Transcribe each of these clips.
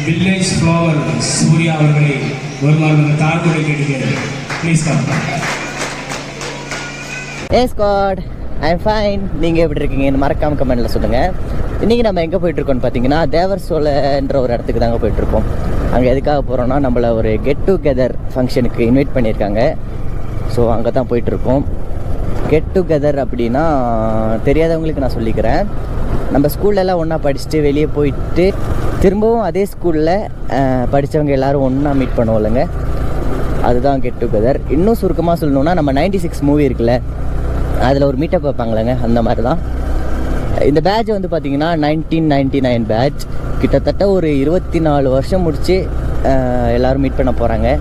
Village flower Surya அவர்களை வருமாறு தாழ்வுகளை கேட்டுக்கிறேன். Please come. A squad, I am fine. நீங்கள் எப்படி இருக்கீங்கன்னு மறக்காமல் கமெண்ட்டில் சொல்லுங்கள். இன்றைக்கி நம்ம எங்கே போயிட்டுருக்கோம்னு பார்த்தீங்கன்னா தேவர் சோலைன்ற ஒரு இடத்துக்கு தாங்க போயிட்டுருக்கோம். அங்கே எதுக்காக போகிறோன்னா நம்மளை ஒரு கெட் டுகெதர் ஃபங்க்ஷனுக்கு இன்வைட் பண்ணியிருக்காங்க. ஸோ அங்கே தான் போயிட்டுருக்கோம். கெட் டுகெதர் அப்படின்னா தெரியாதவங்களுக்கு நான் சொல்லிக்கிறேன். நம்ம ஸ்கூல்லலாம் ஒன்றா படிச்சுட்டு வெளியே போயிட்டு திரும்பவும் அதே ஸ்கூலில் படித்தவங்க எல்லோரும் ஒன்றா மீட் பண்ணுவோம் இல்லைங்க, அதுதான் கெட் டுகெதர். இன்னும் சுருக்கமாக சொல்லணுன்னா நம்ம 96 மூவி இருக்குல்ல, அதில் ஒரு மீட்டப் வைப்பாங்களேங்க, அந்த மாதிரி தான். இந்த பேட்ச் வந்து பார்த்திங்கன்னா 1999 பேட்ச். கிட்டத்தட்ட ஒரு 24 வருஷம் முடித்து எல்லோரும் மீட் பண்ண போகிறாங்க.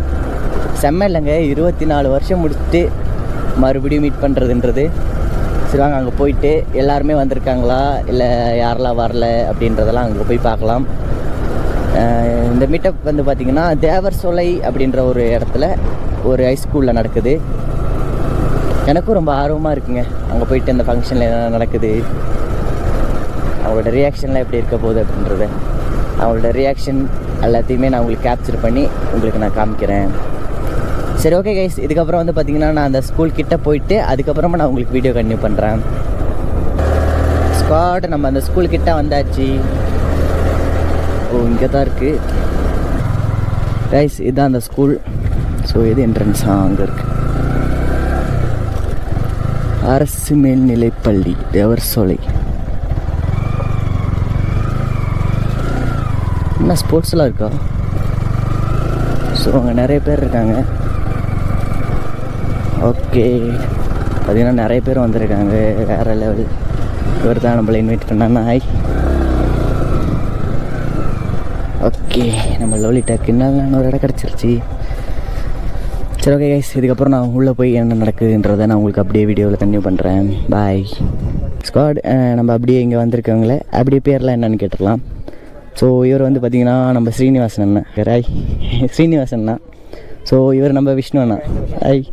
செம்ம இல்லைங்க, 24 வருஷம் முடிச்சுட்டு மறுபடியும் மீட் பண்ணுறதுன்றது. சரி வாங்க அங்கே போயிட்டு எல்லாருமே வந்திருக்காங்களா இல்லை யாரெல்லாம் வரல அப்படின்றதெல்லாம் அங்கே போய் பார்க்கலாம். இந்த மீட்டப் வந்து பார்த்திங்கன்னா தேவர் சோலை அப்படின்ற ஒரு இடத்துல ஒரு ஹைஸ்கூலில் நடக்குது. எனக்கும் ரொம்ப ஆர்வமாக இருக்குங்க அங்கே போயிட்டு இந்த ஃபங்க்ஷனில் என்ன நடக்குது, அவங்களோட ரியாக்ஷன்லாம் எப்படி இருக்க போகுது அப்படின்றத. அவங்களோட ரியாக்ஷன் எல்லாத்தையுமே நான் உங்களுக்கு கேப்சர் பண்ணி உங்களுக்கு நான் காமிக்கிறேன். சரி ஓகே கைஸ், இதுக்கப்புறம் வந்து பார்த்திங்கன்னா நான் அந்த ஸ்கூல் கிட்டே போயிட்டு அதுக்கப்புறமா நான் உங்களுக்கு வீடியோ கண்டினியூ பண்ணுறேன். ஸ்குவாட், நம்ம அந்த ஸ்கூல் கிட்டே வந்தாச்சு. ஓ இங்கே தான் இருக்குது கைஸ், இதுதான் அந்த ஸ்கூல். ஸோ இது என்ட்ரன்ஸாக அங்கே இருக்குது. அரசு மேல்நிலைப்பள்ளி தேவர் சோலை. என்ன ஸ்போர்ட்ஸ்லாம் இருக்கா? ஸோ அங்கே நிறைய பேர் இருக்காங்க. ஓகே, பார்த்திங்கன்னா நிறைய பேர் வந்திருக்காங்க, வேறு லெவல். இவர் தான் நம்மளை இன்வைட் பண்ணான்னா. ஹாய். ஓகே, நம்ம லவ்லி டக்குன்னு ஒரு இடம் கிடச்சிருச்சு. சரி ஓகே கைஸ், இதுக்கப்புறம் நான் உள்ளே போய் என்ன நடக்குதுன்றதை நான் உங்களுக்கு அப்படியே வீடியோவில் கண்டினியூ பண்ணுறேன். பாய் ஸ்குவாட். நம்ம அப்படியே இங்கே வந்திருக்கவங்கள அப்படியே பேர்லாம் என்னென்னு கேட்டுடலாம். ஸோ இவர் வந்து பார்த்திங்கன்னா நம்ம ஸ்ரீனிவாசன் அண்ணா. ராய் ஸ்ரீனிவாசன் அண்ணா. ஸோ இவர் நம்ம விஷ்ணு அண்ணா. ஹாய்.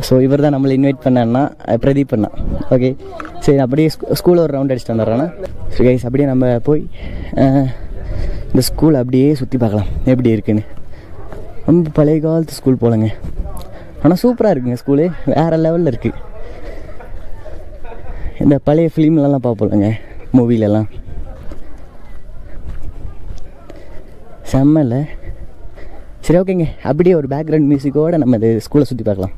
ஸோ இவர் தான் நம்மளை இன்வைட் பண்ண அண்ணா பிரதீப் அண்ணா. ஓகே சரி, அப்படியே ஸ்கூலில் ஒரு ரவுண்ட் அடிச்சுட்டு வந்துடுறேண்ணா. சரி கைஸ், அப்படியே நம்ம போய் இந்த ஸ்கூல் அப்படியே சுற்றி பார்க்கலாம் எப்படி இருக்குன்னு. ரொம்ப பழைய காலத்து ஸ்கூல் போலங்க, ஆனால் சூப்பராக இருக்குங்க ஸ்கூலு, வேறு லெவலில் இருக்குது. இந்த பழைய ஃபிலிம்லலாம் பார்ப்போம்லங்க, மூவிலெலாம். செம்ம இல்லை? சரி ஓகேங்க, அப்படியே ஒரு பேக்ரவுண்ட் மியூசிக்கோடு நம்ம இந்த ஸ்கூலை சுற்றி பார்க்கலாம்.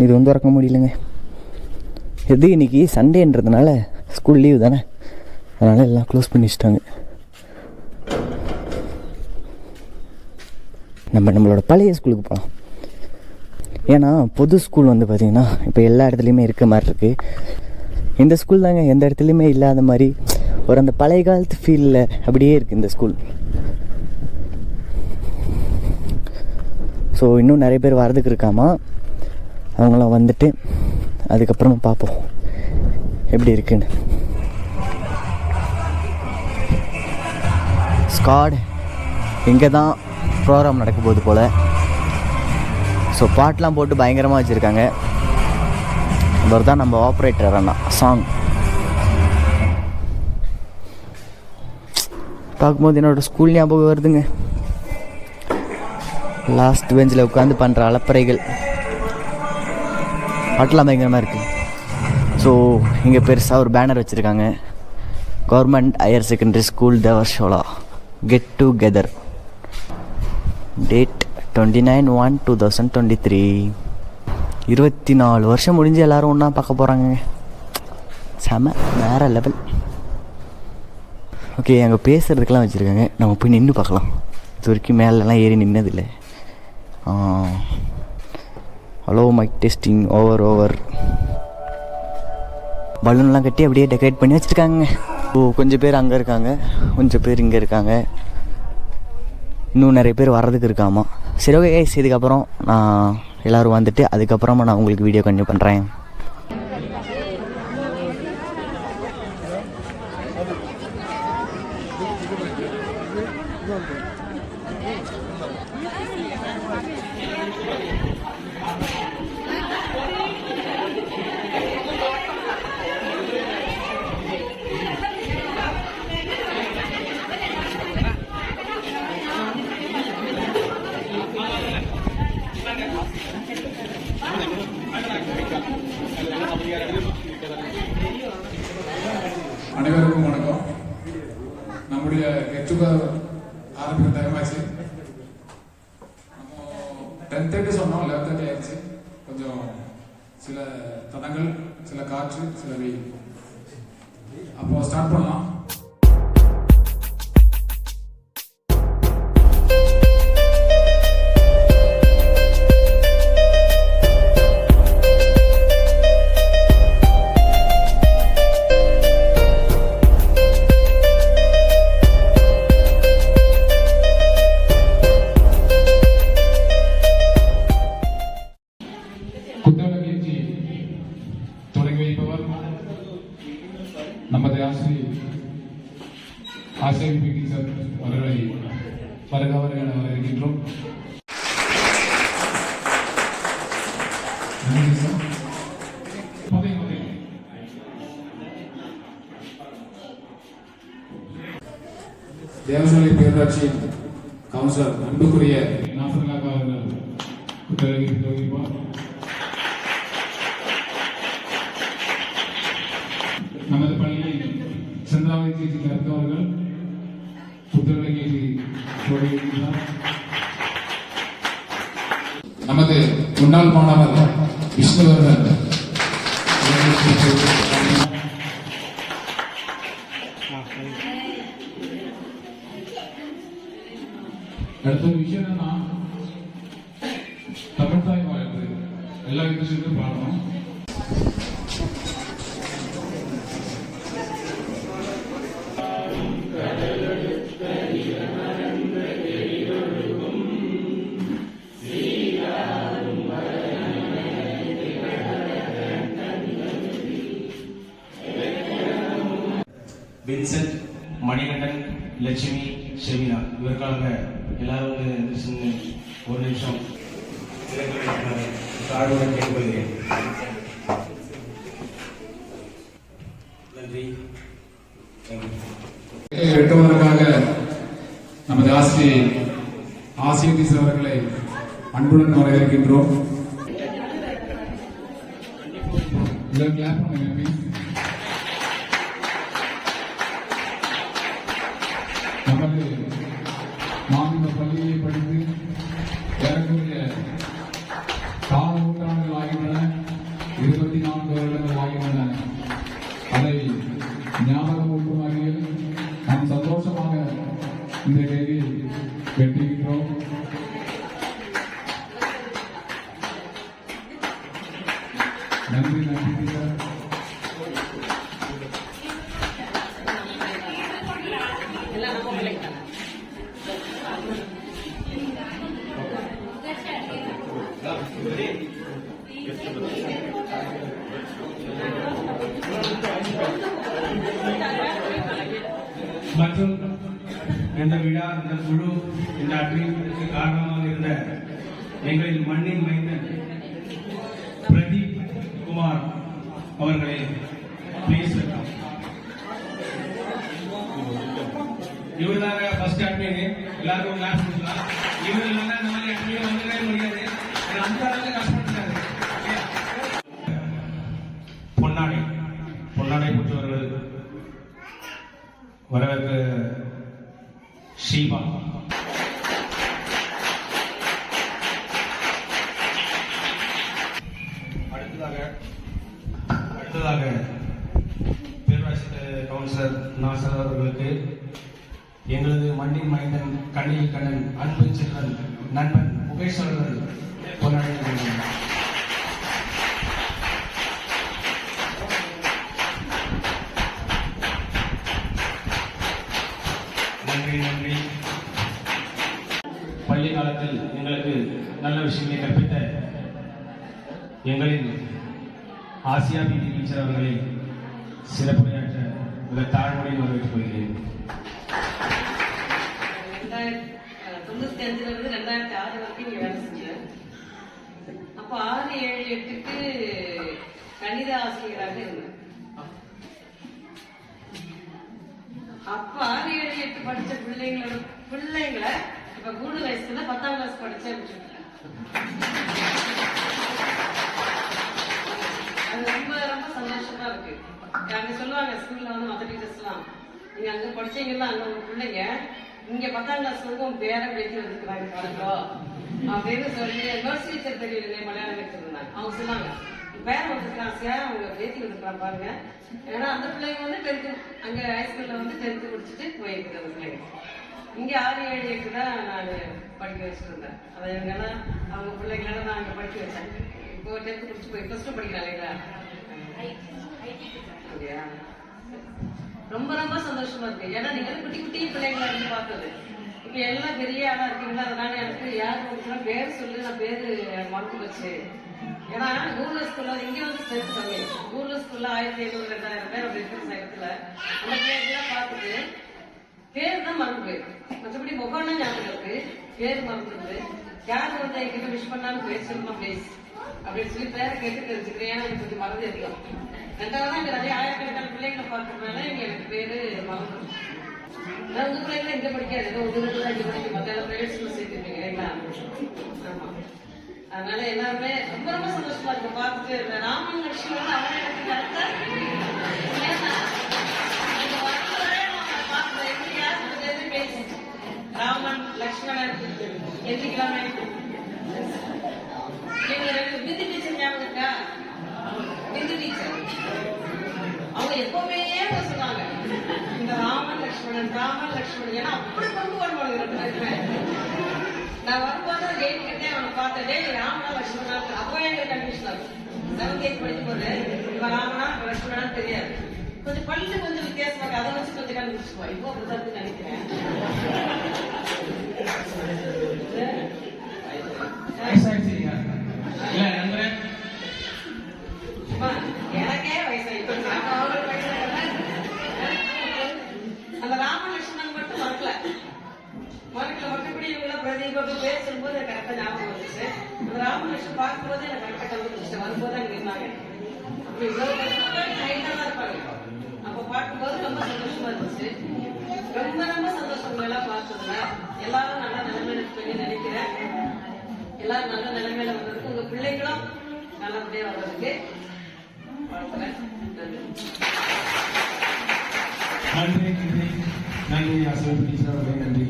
இது வந்து திறக்க முடியலைங்க. எது இன்றைக்கி சண்டேன்றதுனால ஸ்கூல் லீவு தானே, அதனால் எல்லாம் க்ளோஸ் பண்ணி வச்சுட்டாங்க. நம்மளோட பழைய ஸ்கூலுக்கு போகலாம். ஏன்னா பொது ஸ்கூல் வந்து பார்த்திங்கன்னா இப்போ எல்லா இடத்துலையுமே இருக்க மாதிரி இருக்குது. இந்த ஸ்கூல் தாங்க எந்த இடத்துலையுமே இல்லாத மாதிரி ஒரு அந்த பழைய காலத்து ஃபீலில் அப்படியே இருக்குது இந்த ஸ்கூல். ஸோ இன்னும் நிறைய பேர் வரதுக்கு இருக்காமா, அவங்களாம் வந்துட்டு அதுக்கப்புறமா பார்ப்போம் எப்படி இருக்குன்னு. ஸ்குவாட், இங்கே தான் ப்ரோக்ராம் நடக்க போகுது போல். ஸோ பாட்டெலாம் போட்டு பயங்கரமாக வச்சுருக்காங்க. இவர் தான் நம்ம ஆப்ரேட்டர் அண்ணா. சாங் பார்க்கும்போது என்னோடய ஸ்கூல் ஞாபகம் வருதுங்க. லாஸ்ட் பெஞ்சில் உட்காந்து பண்ணுற அலப்பறைகள் பாட்டெலாம் பயங்கரமாக இருக்குது. ஸோ இங்கே பெருசாக ஒரு பேனர் வச்சுருக்காங்க. Government higher secondary school Devarshola get together, date 29/1/2023. 24 வருஷம் முடிஞ்சு எல்லோரும் ஒன்றா பார்க்க போகிறாங்க. செம வேறு லெவல். ஓகே, அங்கே பேசுகிறதுக்கெலாம் வச்சுருக்காங்க. நம்ம போய் நின்று பார்க்கலாம். இது வரைக்கும் மேலெலாம் ஏறி நின்னதில்லை. Hello mike testing over. பலூன்லாம் கட்டி அப்படியே டெக்கரேட் பண்ணி வச்சுருக்காங்க. ஓ, கொஞ்சம் பேர் அங்கே இருக்காங்க, கொஞ்சம் பேர் இங்கே இருக்காங்க, இன்னும் நிறைய பேர் வர்றதுக்கு இருக்காமா. சரி, ஓகே கைஸ், இதுக்கப்புறம் நான் எல்லோரும் வந்துட்டு அதுக்கப்புறமா நான் உங்களுக்கு வீடியோ கண்டினியூ பண்ணுறேன். அனைவருக்கும் வணக்கம். நம்முடைய கெட் டுகெதர் ஆரம்பிக்கிற டைம் ஆச்சு. நம்ம 10:30 சொன்னோம், 11:30 ஆயிடுச்சு. கொஞ்சம் சில தடங்கள், சில காற்று, சில வெயில். அப்போ ஸ்டார்ட் பண்ணலாம். தொடங்கி வைப்பவர் நமது ஆசிரியர் பிடி சார் அவர்களை வருகிறவர்கள் வரவேற்கின்றோம். தேவசாலை பேரூராட்சியின் கவுன்சிலர் அன்புக்குரிய நாசர்காக்கா அவர்கள் தெரிவிப்பார். நமது பள்ளியில் செந்தாவை கேஜி கருத்தவர்கள் புத்தகங்களை கேஜி தொடங்குகிறார். நமது முன்னாள் மாணவர் விஷ்ணு அவர்கள் அடுத்த விஷயம் என்னன்னா, தமிழ் தாய் வாழ்த்து எல்லா விஷயத்தையும் பாடணும். வின்சென்ட், மணிகண்டன், லட்சுமி, ஷெமினா இவருக்காக எல்லாரும் வந்து எந்திரிச்சு ஒரு நிமிஷம் தாழ்வுடன் கேட்டுக்கொள்கிறேன். நன்றி. வெட்டுவதற்காக நமது ஆசிரியர் அவர்களை அன்புடன் வரவேற்கின்றோம். கிளாப் பண்ணுங்க. நமது மாநில பள்ளியை படித்து ஏறக்குரிய 4 நூற்றாண்டுகள் ஆகின்றன, 24 வருடங்கள் ஆகின்றன. அதை ஞாபகம் ஊட்டும் வகையில் நாம் சந்தோஷமாக இந்த கேள்வி வெட்டுகின்றோம். நன்றி நன்றி சார். மற்றும் இந்த விழா, இந்த குழு, இந்த அட்ரிக்கு காரணமாக இருந்த எங்களின் மண்ணின் மைந்தன் பிரதீப் குமார் அவர்களை ப்ளீஸ் வெல்கம். இவர் தாங்க ஃபர்ஸ்ட் அட்மின். எல்லாருக்கும் கிளாஸ் கொடுக்கலாம். இவர் இல்லைன்னா இந்த மாதிரி அட்மின் வந்துடவே முடியாது. அந்த அளவுக்கு கஷ்டப்பட்டாரு. பொன்னாடை பெற்றவர்கள் வரவேற்க ஷீபா. அடுத்ததாக பேரூராட்சி கவுன்சிலர் நாசர் அவர்களுக்கு எங்களது மண்ணின் மைந்தன் கண்ணில் கண்ணன் அன்பு செல்வன் நண்பன் முகேஷ் அவர்கள் பொன்னாடை. நன்றி. பள்ளி காலத்தில் எங்களுக்கு நல்ல விஷயங்களை கற்பித்த எங்களின் ஆசியா பிடி டீச்சர் அவர்களை சிறப்புரையாற்ற மிக தாழ்மையுடன் வரவேற்றுக் கொள்கிறேன். 1995 இருந்து 2006 வரைக்கும் இங்க வேலை செஞ்சேன். அப்ப 6, 7, 8க்கு கணித ஆசிரியராக இருந்தேன். அப்ப 6, 7, 8 படிச்ச பிள்ளைங்களை இப்ப கூடு வயசுல 10ஆம் கிளாஸ் படிச்சேன். அது ரொம்ப ரொம்ப சந்தோஷமா இருக்கு. அங்க சொல்லுவாங்க ஸ்கூல்ல வந்து மற்ற டீச்சர்ஸ் எல்லாம், நீங்க அங்க படிச்சீங்கன்னா அங்க உங்க பிள்ளைங்க இங்க 10ஆம் கிளாஸ் வந்து உங்க பேர பேசி வந்துருக்காங்க பாருங்களோ அப்படின்னு சொல்லி நர்ஸ் டீச்சர் தெரியல மலையாளம் வச்சிருந்தாங்க. அவங்க சொன்னாங்க பேர வந்துருக்கான் சார், அவங்க பேத்தி வந்துருக்கான் பாருங்க. ஏன்னா அந்த பிள்ளைங்க வந்து 10th அங்க ஹைஸ்கூல்ல வந்து 10th முடிச்சுட்டு போயிருக்கு. அந்த பிள்ளைங்க இங்க 6, 7, 8 தான் நான் படிக்க வச்சிருந்தேன். அதை இவங்கெல்லாம் அவங்க பிள்ளைங்கள நான் அங்க படிக்க வச்சேன். இப்போ 10th முடிச்சு போய் +2 படிக்கிறாங்களா? அப்படியா? ரொம்ப ரொம்ப சந்தோஷமா இருக்கு. ஏன்னா நீங்க குட்டி குட்டி பிள்ளைங்களா இருந்து பார்த்தது. இப்ப எல்லாம் பெரிய ஆளா இருக்கீங்களா, அதனால எனக்கு யார் உங்களுக்கு பேர் சொல்லி நான் பேரு மறந்து வச்சு. ஏன்னா ரூரல் ஸ்கூல்ல இங்க வந்து ஸ்ட்ரென்த் கம்மி. ரூரல் ஸ்கூல்ல 1500, 2000 பேர் அப்படி இருக்கிற சமயத்துல அந்த பேர்லாம் பார்த்துட்டு பேர் தான் மறந்து போயிருக்கு. மற்றபடி முகம்னா ஞாபகம் இருக்கு, பேர் மறந்துருக்கு. யார் வந்து என்கிட்ட விஷ் பண்ணாலும் பேர் சொல்லுமா பிளேஸ் அப்படின்னு சொல்லி பேரை கேட்டு தெரிஞ்சுக்கிறேன். ஏன்னா எனக்கு கொஞ்சம் மறந்து அதிகம். 2வது இங்க நிறைய ஆயிரக்கணக்கான பிள்ளைங்களை பார்க்கறதுனால இங்க எனக்கு பேரு மறந்துடும். உங்க பிள்ளைங்களை இங்க படிக்காது, ஏதோ ஒரு தான் இங்க படிக்க, மற்ற பிரைவேட் ஸ்கூல்ல சேர்த்துருப்பீங்க இல்லைங்களா? ஆமா. அதனால எல்லாருமே ரொம்ப ரொம்ப சந்தோஷமா இருக்கு பார்த்துட்டு. இந்த ராமன் லட்சுமணன் அவன் எனக்கு அடுத்த ராமன் லட்சுமணன் எந்திக்கலாமே. பிந்து டீச்சர் ஞாபகம் இருக்கா? பிந்து டீச்சர் அவங்க எப்பவுமே சொன்னாங்க இந்த ராமன் லட்சுமணன் ஏன்னா அப்படி கொண்டு வருவாங்க 2 பேருமே. நான் வரும்போது கேட் கிட்டே அவனை பார்த்தேன், ராமனா லட்சுமணா. அப்பவே எங்களுக்கு கன்ஃபியூஷன் ஆகும். 7th 8th படிக்கும் போது இவன் ராமனா லட்சுமணா தெரியாது. கொஞ்சம் பள்ளி கொஞ்சம் வித்தியாசமா இருக்கு, அதை வச்சு கொஞ்சம் கண்டுபிடிச்சுக்குவோம். இப்போ அப்படிதான் நினைக்கிறேன். எனக்கே வயசாயிட்டு அந்த ராமலட்சுமணன் மட்டும் மறக்கல. மற்றபடி இவங்க பிரதீபம் பேர் சொல்லும்போது கரெக்டா ஞாபகம் வந்துச்சு. அந்த ராமலட்சுமணன் பார்க்கும்போது எனக்கு கரெக்டா கண்டுபிடிச்சேன். வரும்போது அங்க இருந்தாங்க. அப்படி இவ்வளவு தான் இருப்பாங்க. அப்ப பார்க்கும்போது ரொம்ப சந்தோஷமா இருந்துச்சு. ரொம்ப ரொம்ப சந்தோஷம் எல்லாம் பார்த்ததுல. எல்லாரும் நல்ல நிலைமையில இருக்குன்னு நினைக்கிறேன். எல்லாரும் நல்ல நிலைமையில வந்ததுக்கு, உங்க பிள்ளைங்களும் நல்லபடியா வர்றதுக்கு வாழ்த்துறேன். நன்றி அசோக் டீச்சர் அவர்களே, நன்றி.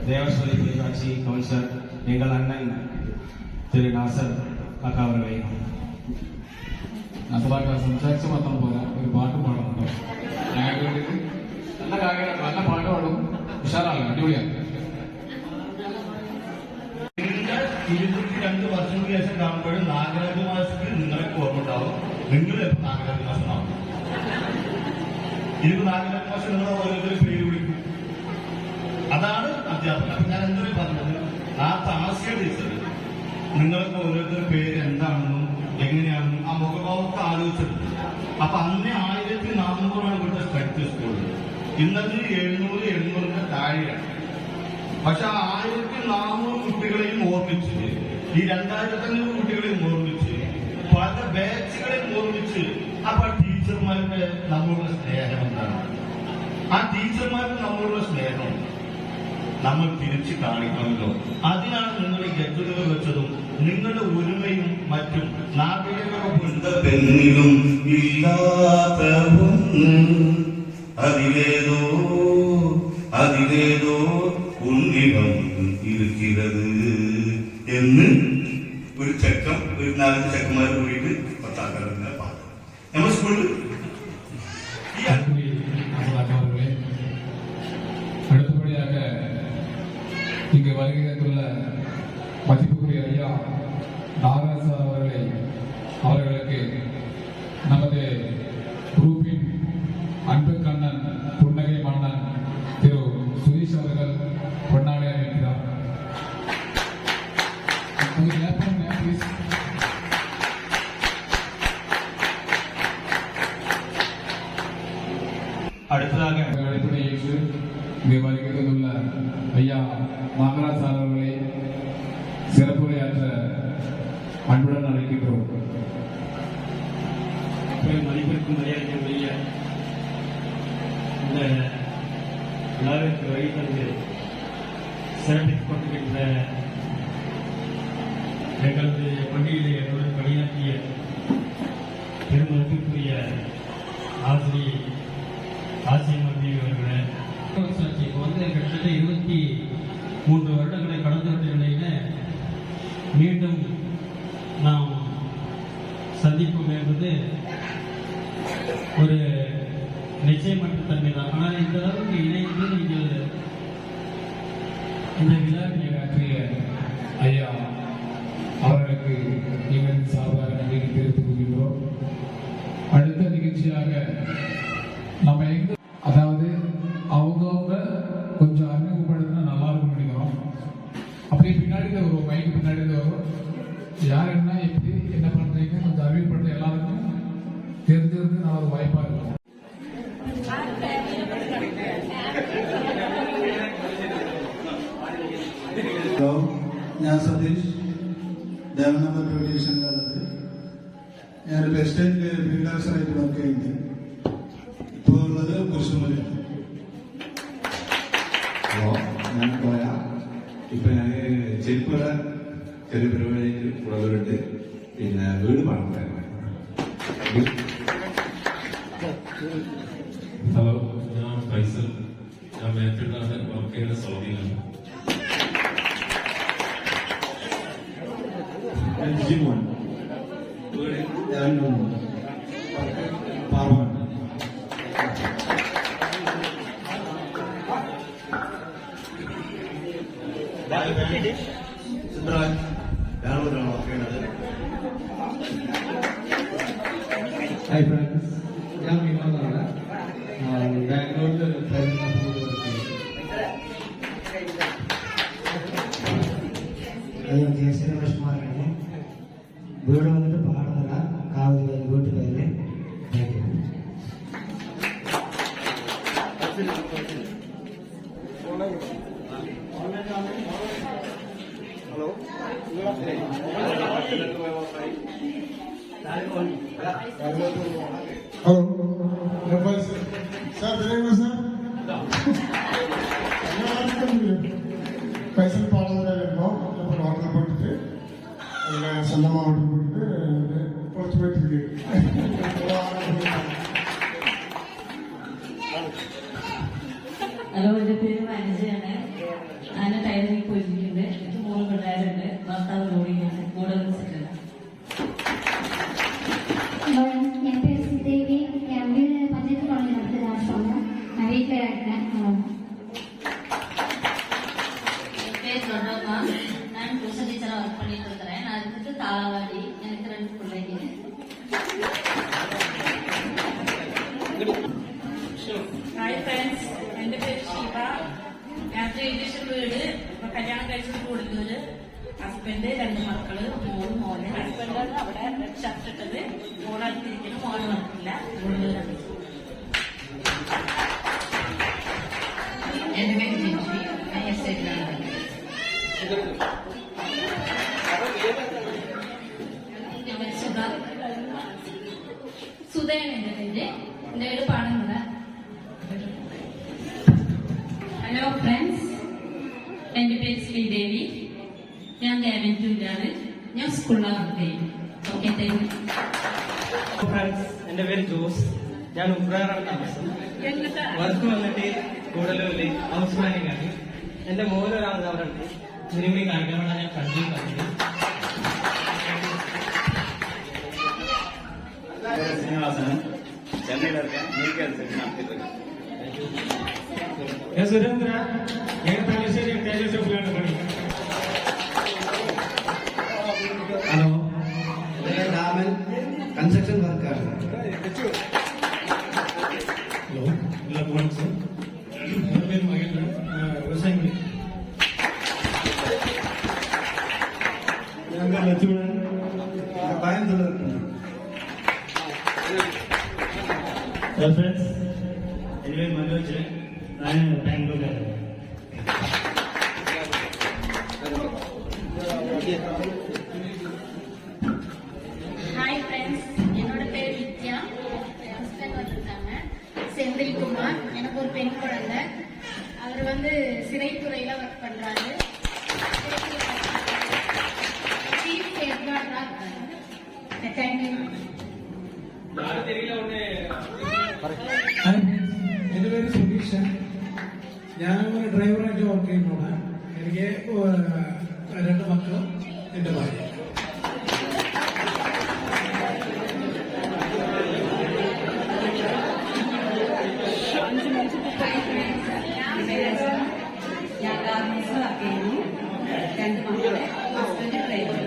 தேவஸ்வரி பேரூராட்சி கவுன்சிலர் எங்கள் அண்ணன் திரு நாசர் காக்கா அவர்களே. നസറാക്ക സംസാരിച്ച് മാത്രം പോരാ, ഒരു പാട്ട് പാടണം കേട്ടോ. ഞങ്ങൾക്ക് വേണ്ടിയിട്ട് നല്ല കാര്യം, നല്ല പാട്ട് പാടും. ഉഷാറാണ്, അടിപൊളിയാണ്. 22 വർഷങ്ങൾക്ക് ശേഷം കാണുമ്പോഴും നാഗരാജ മാസത്തിൽ നിങ്ങൾക്ക് ഓർമ്മ ഉണ്ടാവും. നിങ്ങൾ എപ്പോൾ നാഗരാജ മാസമാവും. ഇത് നാഗരാജ മാസം നിങ്ങൾ ഓരോരുത്തരും പേര് വിളിക്കും. അതാണ് അധ്യാപകൻ. അപ്പൊ ഞാൻ എന്തൊരു പറഞ്ഞത്, ആ താമസിയ ടീച്ചർ നിങ്ങൾക്ക് ഓരോരുത്തരുടെ പേര് എന്താണെന്നും എങ്ങനെയാണെന്നും ആ മുഖഭാവത്തെ ആലോചിച്ചിട്ടുണ്ട്. അപ്പൊ അന്ന് 1400 ഇവിടുത്തെ സ്ട്രെങ്ത് സ്കൂൾ. ഇന്നത് 700 താഴെയാണ്. പക്ഷെ 1400 കുട്ടികളെയും ഓർമ്മിച്ച്, ഈ 2500 കുട്ടികളെയും ഓർമ്മിച്ച്, പല ബാച്ചുകളെയും ഓർമ്മിച്ച് ടീച്ചർമാർക്ക് നമ്മളുള്ള സ്നേഹം എന്താണ്? ആ ടീച്ചർമാർക്ക് നമ്മളുള്ള സ്നേഹം നമ്മൾ തിരിച്ചു കാണിക്കണമല്ലോ. അതിനാണ് നിങ്ങൾ ഈ ഗെറ്റുകൾ വെച്ചതും നിങ്ങളുടെ ഒരുമയും മറ്റും നാട്ടിലെ പെണ്ണിലും ഇല്ലാത്ത ഒന്ന് അതിലേതോ ഉണ്ണികം ഇരിക്കുന്നത് എന്ന് ഒരു ചെക്കം ഒരു 4 ചെക്കന്മാർ കൂടിയിട്ട് 10 ആൾക്കാരുടെ പാട്ട് നമ്മൾ സ്കൂളിൽ அடுத்தபடியாக இங்கு வருகை தந்துள்ள மதிப்புக்குரிய ஐயா நாகராஜ் அவர்களுக்கு நமது குரூப்பின் அன்பு கண்ணன் புன்னகை மன்னன் திரு சுதீஷ் அவர்கள் பொன்னாடை அணிவிக்கிறார். அடுத்ததாக அடிப்படையில் இங்கு வருகை தந்துள்ள ஐயா நாகராஜ் அவர்களை சிறப்புரையாற்ற அன்புடன் அழைக்கின்றோம். மதிப்பிற்கும் மரியாதைக்குரிய இந்த விழாவிற்கு வழி தந்து சிறப்பித்துக் கொண்டிருக்கின்ற எங்களது பள்ளியிலே என்னுடன் பணியாற்றிய பெருமதிப்பிற்குரிய ஆசிரியர் ஆசியமர்த்தி அவர்களே, இப்போ வந்து கிட்டத்தட்ட 23 வருடங்களை கடந்துவிட்ட நிலையில மீண்டும் நாம் சந்திப்போம் என்பது ஒரு நிச்சயமற்ற தன்மை தான். ஆனால் இந்த அளவுக்கு இணைந்து நீங்கள் இந்த விழாவில் ஆற்றிய ஐயா அவர்களுக்கு எங்கள் சார்பாக நன்றி தெரிவித்துக் கொள்கின்றோம். அடுத்த நிகழ்ச்சியாக நம்ம அதாவது அவங்கவுங்க கொஞ்சம் அறிமுகப்படுத்தினா நல்லா இருக்கும் நினைக்கிறோம். அப்படியே பின்னாடி வரும், மைக்கு பின்னாடி வரும், யார் என்ன எப்படி என்ன பண்றீங்க கொஞ்சம் அறிமுகப்படுத்த எல்லாருக்கும் தெரிஞ்சிருந்து நல்ல ஒரு வாய்ப்பா இருக்கும். ഹലോ, ഞാൻ സതീഷ്, ദേവനമ്പർ ഡിവിഷനിലുള്ളത്. ഞാൻ വെസ്റ്റേണിൽ ഫീൽഡ് ഓഫീസറായിട്ട് വർക്ക് ചെയ്യുന്നത്. ഇപ്പോൾ ഉള്ളത് കുരിശുമലയാണ്. ഹലോ, ഞാൻ കോയ. ഇപ്പൊ ഞാൻ ചെരുപ്പുള്ള ചെറിയ പരിപാടിയിൽ ഉള്ളവരുണ്ട്. പിന്നെ വീട് പണിതായിരുന്നു. ഹലോ, ഞാൻ ഫൈസൽ. ഞാൻ മേറ്റിടാതെ വർക്ക് ചെയ്യുന്ന സൗദിയിലാണ്. ജിമോൻ പാർലമെന്റ്. സിദ്രാജ് ബാംഗ്ലൂരാണ് വർക്ക് ചെയ്യുന്നത്. ഹായ് ഫ്രണ്ട്സ്, ഞാൻ വിനോദാണ്. ബാംഗ്ലൂരിൽ ജയശ്രീ ലക്ഷ്മാരാണ്. വീട് വന്നിട്ട് പാടുന്നില്ല, കാവലി വീട്ടു പേര്. ഹലോ, பைசல் பாடல்கள் இருந்தோம். அப்புறம் ஆர்டர் போட்டுட்டு அதில் சொந்தமாக ஆர்டர் போட்டுட்டு பொழைச்சி போயிட்டு இருக்கு. ഹലോ, എൻ്റെ പേര് മനജയാണ്. ഞാൻ ടൈലറിംഗ് പോയിട്ടുണ്ട്. എനിക്ക് 3 പിള്ളേരുണ്ട്. ഭർത്താവ് ലോഡിങ്ങാണ്. കൂടെ വിളിച്ചിട്ടില്ല. ஹலோ, என் பேர் ஸ்ரீதேவி. என் வீடு பஞ்சாயத்து காலனி நடத்துது. நான் சொன்னேன், நான் வீட்டில் இருக்கிறேன். என் பேர் சொன்னோம்மா. நான் டியூஷன் டீச்சராக ஒர்க் பண்ணிட்டு இருக்கிறேன். நான் இருந்துட்டு தாளவாடி. எனக்கு 2 பிள்ளைங்க. ഹായ് ഫ്രണ്ട്സ്, എൻ്റെ പേര് ഷീബ. ഞാൻ ട്രീഡിഷൻ വീട് കല്യാണം കഴിച്ചത് കൊടുത്തൂര്. ഹസ്ബൻഡ്, 2 മക്കള്, 3 മോന്. ഹസ്ബൻഡാണ് അവിടെ റെഡ് ഷർട്ട് ഇട്ടത്. മോളടുത്തിരിക്കുന്നു, മോന് നടക്കില്ല. കൊടുത്തൂരാണ്. എൻ്റെ പേര് ജിജി. ഞാൻ എസ്റ്റേറ്റിലാണ്. എൻ്റെ പേര് സുധ. സുധയാണ് എൻ്റെ പേര്. എൻ്റെ വീട് പാടുന്നത്. ഹലോ ഫ്രണ്ട്സ്, എൻ്റെ പേര് ശ്രീദേവി. ഞാൻ ദേവൻറ്റൂരാണ്. ഞാൻ സ്കൂളിലാണ് വർക്ക് ചെയ്യും. Okay, thank you. ഫ്രണ്ട്സ്, എൻ്റെ പേര് ജോസ്. ഞാൻ ഉബ്രാറാണ് താമസം. വർക്ക് വന്നിട്ട് കൂടുതൽ ഹൗസ് പ്ലാനിങ് ആണ്. എൻ്റെ മോനൊരാൾ അവിടെ ഉണ്ട്. ഇതിനുകൂടി കാണിക്കാനുള്ള ഞാൻ കണ്ടിന്യൂ പറഞ്ഞത്. சீனிவாசன் சென்னையில் இருக்கேன். நீர்கேள் செஞ்சு நடத்திட்டு இருக்கேன். சுரேந்திரா எங்க தலைசேரி தேஜஸ் பிளான் பண்ணி. Hello, Raman construction worker. Hello, இல்லை போனோம் சார். என் பேர் மகேந்திரன், விவசாயம். என் பேர் லட்சுமணன், கோயம்புத்தூர்ல இருக்கேன். ஹலோ ஃப்ரெண்ட்ஸ், என் பேர் மனோஜ். நான் பெங்களூர்ல இருக்கேன். ஹாய் ஃப்ரெண்ட்ஸ், என்னோட பேர் வித்யா. என் ஹஸ்பண்ட் வந்திருக்காங்க செந்தில்குமார். எனக்கு ஒரு பெண் குழந்தை. அவர் வந்து சிறைத்துறையில் ஒர்க் பண்ணுறாரு. சீஃப் சேஃப்கார்டாக இருக்காங்க. தேங்க்யூ. யாரும் தெரியல ஒன்று. എൻ്റെ പേര് സുധീഷൻ. ഞാൻ ഒരു ഡ്രൈവറായിട്ട് വർക്ക് ചെയ്യുന്നതാണ്. എനിക്ക് 2 മക്കളും എൻ്റെ ഭാര്യ. ഞാൻ ഗാർമെന്റ്സിൽ വർക്ക് ചെയ്യുന്നു. 2 മക്കളെ, ഹസ്ബൻഡ് ഡ്രൈവർ.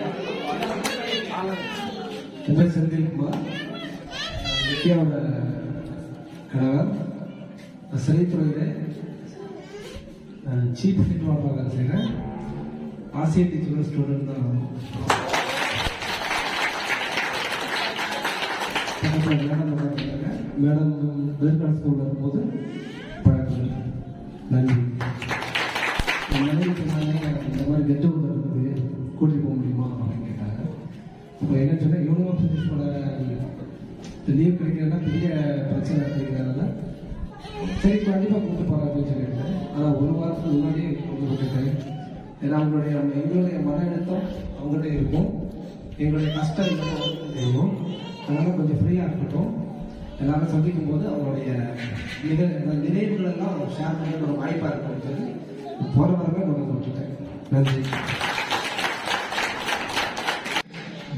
என் பேர் செந்தில்குமார். வித்யாவோட கணவர். சிறைத்துறையில் சீஃப் ஹெட்வார்டாக வேலை செய்கிறேன். ஆசிய டீச்சரோட ஸ்டூடெண்ட் தான் நான். மேடம் விருதுநகர் ஸ்கூலில் இருக்கும்போது பழக்கம். நன்றி. மனைவி சொன்னாங்க, இந்த மாதிரி கெட்டு இருக்குது, கூட்டிகிட்டு போக முடியுமா அப்படின்னு கேட்டாங்க. இப்போ என்ன சொன்னால், யூனிவர்சிட்டிஸோட லீவ் கிடைக்கிறதுனா பெரிய பிரச்சனை இருக்கிறதுனால சரி கண்டிப்பாக கூப்பிட்டு போகிறேன் அப்படின்னு சொல்லியிருக்கேன். ஆனால் 1 வாரத்துக்கு முன்னாடியே கொண்டு விட்டுட்டேன். ஏன்னா எங்களுடைய மன அழுத்தம் அவங்கள்ட்ட இருக்கும், எங்களுடைய கஷ்டம் என்னன்னு தெரியும். அதனால் கொஞ்சம் ஃப்ரீயாக இருக்கட்டும். எல்லாரும் சந்திக்கும் போது அவங்களுடைய நினைவுகள் எல்லாம் ஷேர் பண்ண ஒரு வாய்ப்பாக இருக்கும்னு சொல்லி போகிற வரவே கொண்டு விட்டுட்டேன். நன்றி.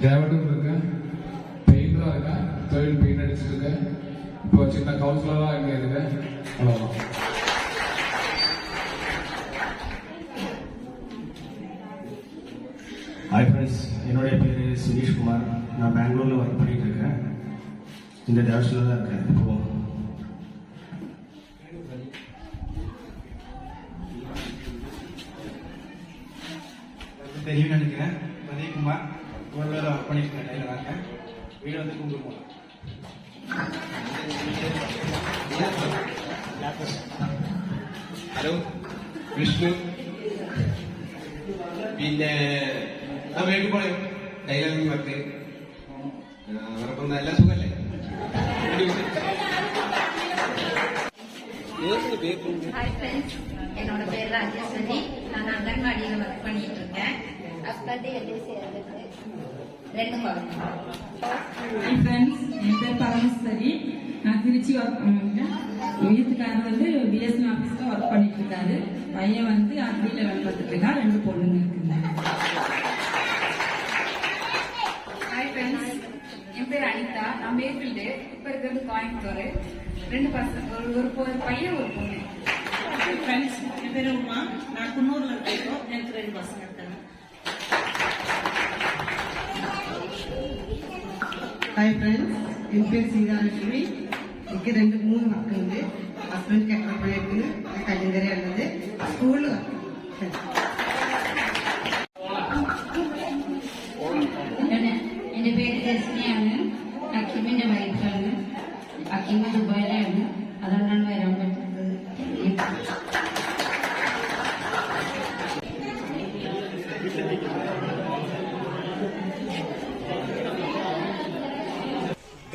தேவட்டூர் இருக்கேன். பெயிண்டராக இருக்கேன். தொழில் பெயிண்ட் அடிச்சிருக்கேன். இப்போ சின்ன கவுன்சிலராக இங்கே இருக்கேன். அவ்வளோதான். ஹாய் ஃப்ரெண்ட்ஸ், என்னுடைய பேர் சுரேஷ்குமார். நான் பெங்களூரில் ஒர்க் பண்ணிட்டு இருக்கேன். இந்த டேரக்ஷனில் தான் இருக்கேன். இப்போ தெரியும் நினைக்கிறேன். உதயகுமார். வேலை ஒர்க் பண்ணியிருக்கேன். டைலராக இருக்கேன். வீடு வந்து குங்குமம். ഹലോ, വിഷ്ണു. പിന്നെ വീട്ടിൽ പോയോ? Tailoring work. അവർക്ക് നല്ല സുഖല്ലേ? ஹாய் ஃப்ரெண்ட்ஸ், என்னோட பேர் ராஜேஸ்வரி. நான் அங்கன்வாடியில் ஒர்க் பண்ணிட்டு இருக்கேன். ஹஸ்பண்ட் எல்ஐசி சேர்ந்துருக்கு. 2 குழந்தைங்க. ஹாய் ஃப்ரெண்ட்ஸ், என் பேர் பரமேஸ்வரி. நான் திருச்சி ஒர்க் பண்ணிட்டேன். வீட்டுக்காரர் வந்து பிஎஸ்என் ஆஃபீஸில் ஒர்க் பண்ணிட்டு இருக்காரு. பையன் வந்து அக்ரியில் வேலை பார்த்துட்டு இருக்கான். 2 பொண்ணுங்க இருக்குங்க. ஹாய் ஃப்ரெண்ட்ஸ், என் பேர் அனிதா. நான் மேற்பில்டு. இப்போ இருக்கிறது கோயம்புத்தூர். 2 பசங்க, ஒரு பையன் ஒரு பொண்ணு. ஃப்ரெண்ட்ஸ், என் பேர் உமா. நான் குன்னூர்ல இருக்கோம். எனக்கு 2 பசங்க இருக்காங்க. ஹாய் ஃப்ரெண்ட்ஸ், என் பேர் சீதாலட்சுமி. எனக்கு 3 மக்கள் ഉണ്ട്. ഹസ്ബൻഡ് കെട്ടപ്പഴേക്ക് കല്ലുങ്കരയുള്ളത്. സ്കൂളിൽ എൻ്റെ പേര് രസ്നയാണ്. അക്കിമിന്റെ വൈഫാണ്. അക്കിമ ദുബായിലാണ്. അതുകൊണ്ടാണ് വരാൻ പറ്റുന്നത്.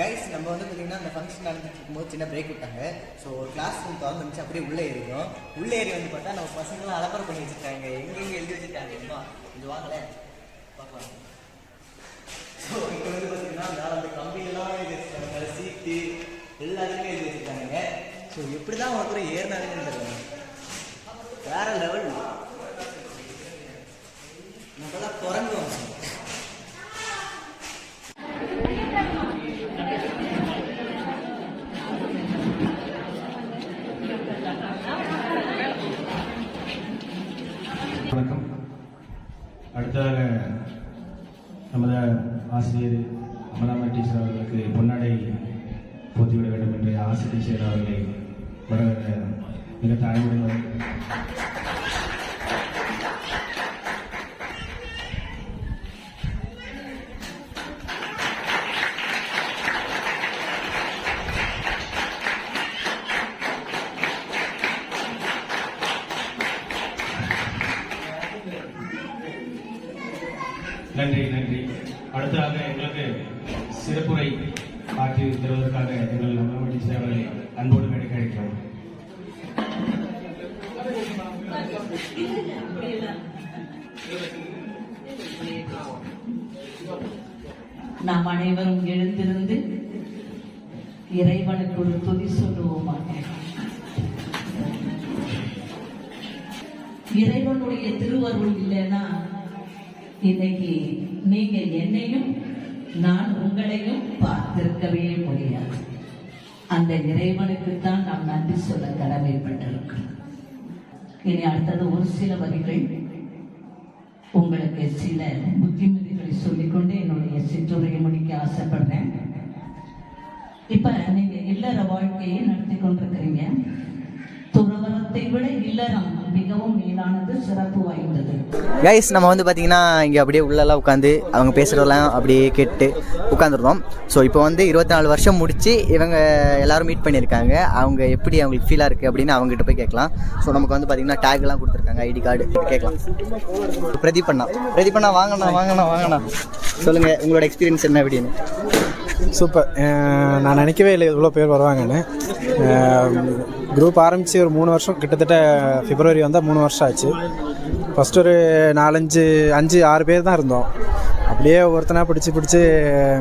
கைஸ் நம்ம வந்து பார்த்தீங்கன்னா அந்த ஃபங்க்ஷன் நடந்துட்டு இருக்கும்போது சின்ன பிரேக் விட்டாங்க. ஸோ ஒரு கிளாஸ் ரூம் திறந்து வந்துச்சு, அப்படியே உள்ளே ஏறிடும். உள்ளே ஏறி வந்து பார்த்தா நம்ம பசங்களாம் அலப்பறை பண்ணி வச்சுருக்காங்க, எங்கெங்கே எழுதி வச்சுருக்காங்க. கொஞ்சம் வாங்கலை பார்க்கலாம். ஸோ இங்கே வந்து பார்த்தீங்கன்னா அந்த கம்பியெல்லாம் எழுதி வச்சுருக்காங்க, சீட்டு எல்லாத்துக்குமே எழுதி வச்சுருக்காங்க. ஸோ எப்படி தான் அவங்க கூட ஏறினாங்கன்னு தெரியல, வேற லெவல். நம்மளாம் குறைஞ்சுவோம். வணக்கம். அடுத்ததாக நமது ஆசிரியர் அமலாமா டீச்சர் அவர்களுக்கு பொன்னாடை போத்திவிட வேண்டும் என்று ஆசி டீச்சர் அவர்களை வரவேற்க மிக தாழ்வுடன் நன்றி நன்றி. அடுத்ததாக எங்களுக்கு சிறப்புரை ஆற்றி தருவதற்காக எங்கள் அமலாமா டீச்சர் அவர்களை அன்போடு மேடைக்கு அழைக்கிறோம். நாம் அனைவரும் எழுந்திருந்து இறைவனுக்கு ஒரு துதி சொல்லுவோமாக. இறைவனுடைய திருவருள் இல்லைன்னா இன்னைக்கு நீங்க என்னையும் நான் உங்களையும் பார்த்திருக்கவே முடியாது. அந்த இறைவனுக்குத்தான் நாம் நன்றி சொல்ல கடமைப்பட்டிருக்கிறோம். இனி அடுத்தது ஒரு சில வரிகள் உங்களுக்கு சில புத்திமதிகளை சொல்லிக்கொண்டு என்னுடைய சிற்றுரையை முடிக்க ஆசைப்படுறேன். இப்ப நீங்க இல்லற வாழ்க்கையை நடத்தி கொண்டிருக்கிறீங்க. துறவரத்தை விட இல்லறம் மிகவும் மேலானது, சிறப்பு வாய்ந்தது. கைஸ் நம்ம வந்து பார்த்தீங்கன்னா இங்கே அப்படியே உள்ளெல்லாம் உட்காந்து அவங்க பேசுகிறதெல்லாம் அப்படியே கேட்டு உட்காந்துருந்தோம். ஸோ இப்போ வந்து 24 வருஷம் முடித்து இவங்க எல்லோரும் மீட் பண்ணியிருக்காங்க. அவங்க எப்படி அவங்களுக்கு ஃபீலாக இருக்குது அப்படின்னு அவங்ககிட்ட போய் கேட்கலாம். ஸோ நமக்கு வந்து பார்த்திங்கன்னா டேக்லாம் கொடுத்துருக்காங்க, ஐடி கார்டு கேட்கலாம். பிரதீபண்ணா வாங்கண்ணா சொல்லுங்கள் உங்களோட எக்ஸ்பீரியன்ஸ் என்ன அப்படின்னு. சூப்பர். நான் நினைக்கவே இல்லை இவ்வளோ பேர் வருவாங்கன்னு. குரூப் ஆரம்பித்து ஒரு 3 வருஷம், கிட்டத்தட்ட பிப்ரவரி வந்தால் 3 வருஷம் ஆச்சு. ஃபஸ்ட்டு ஒரு 5-6 பேர் தான் இருந்தோம். அப்படியே ஒருத்தனாக பிடிச்சி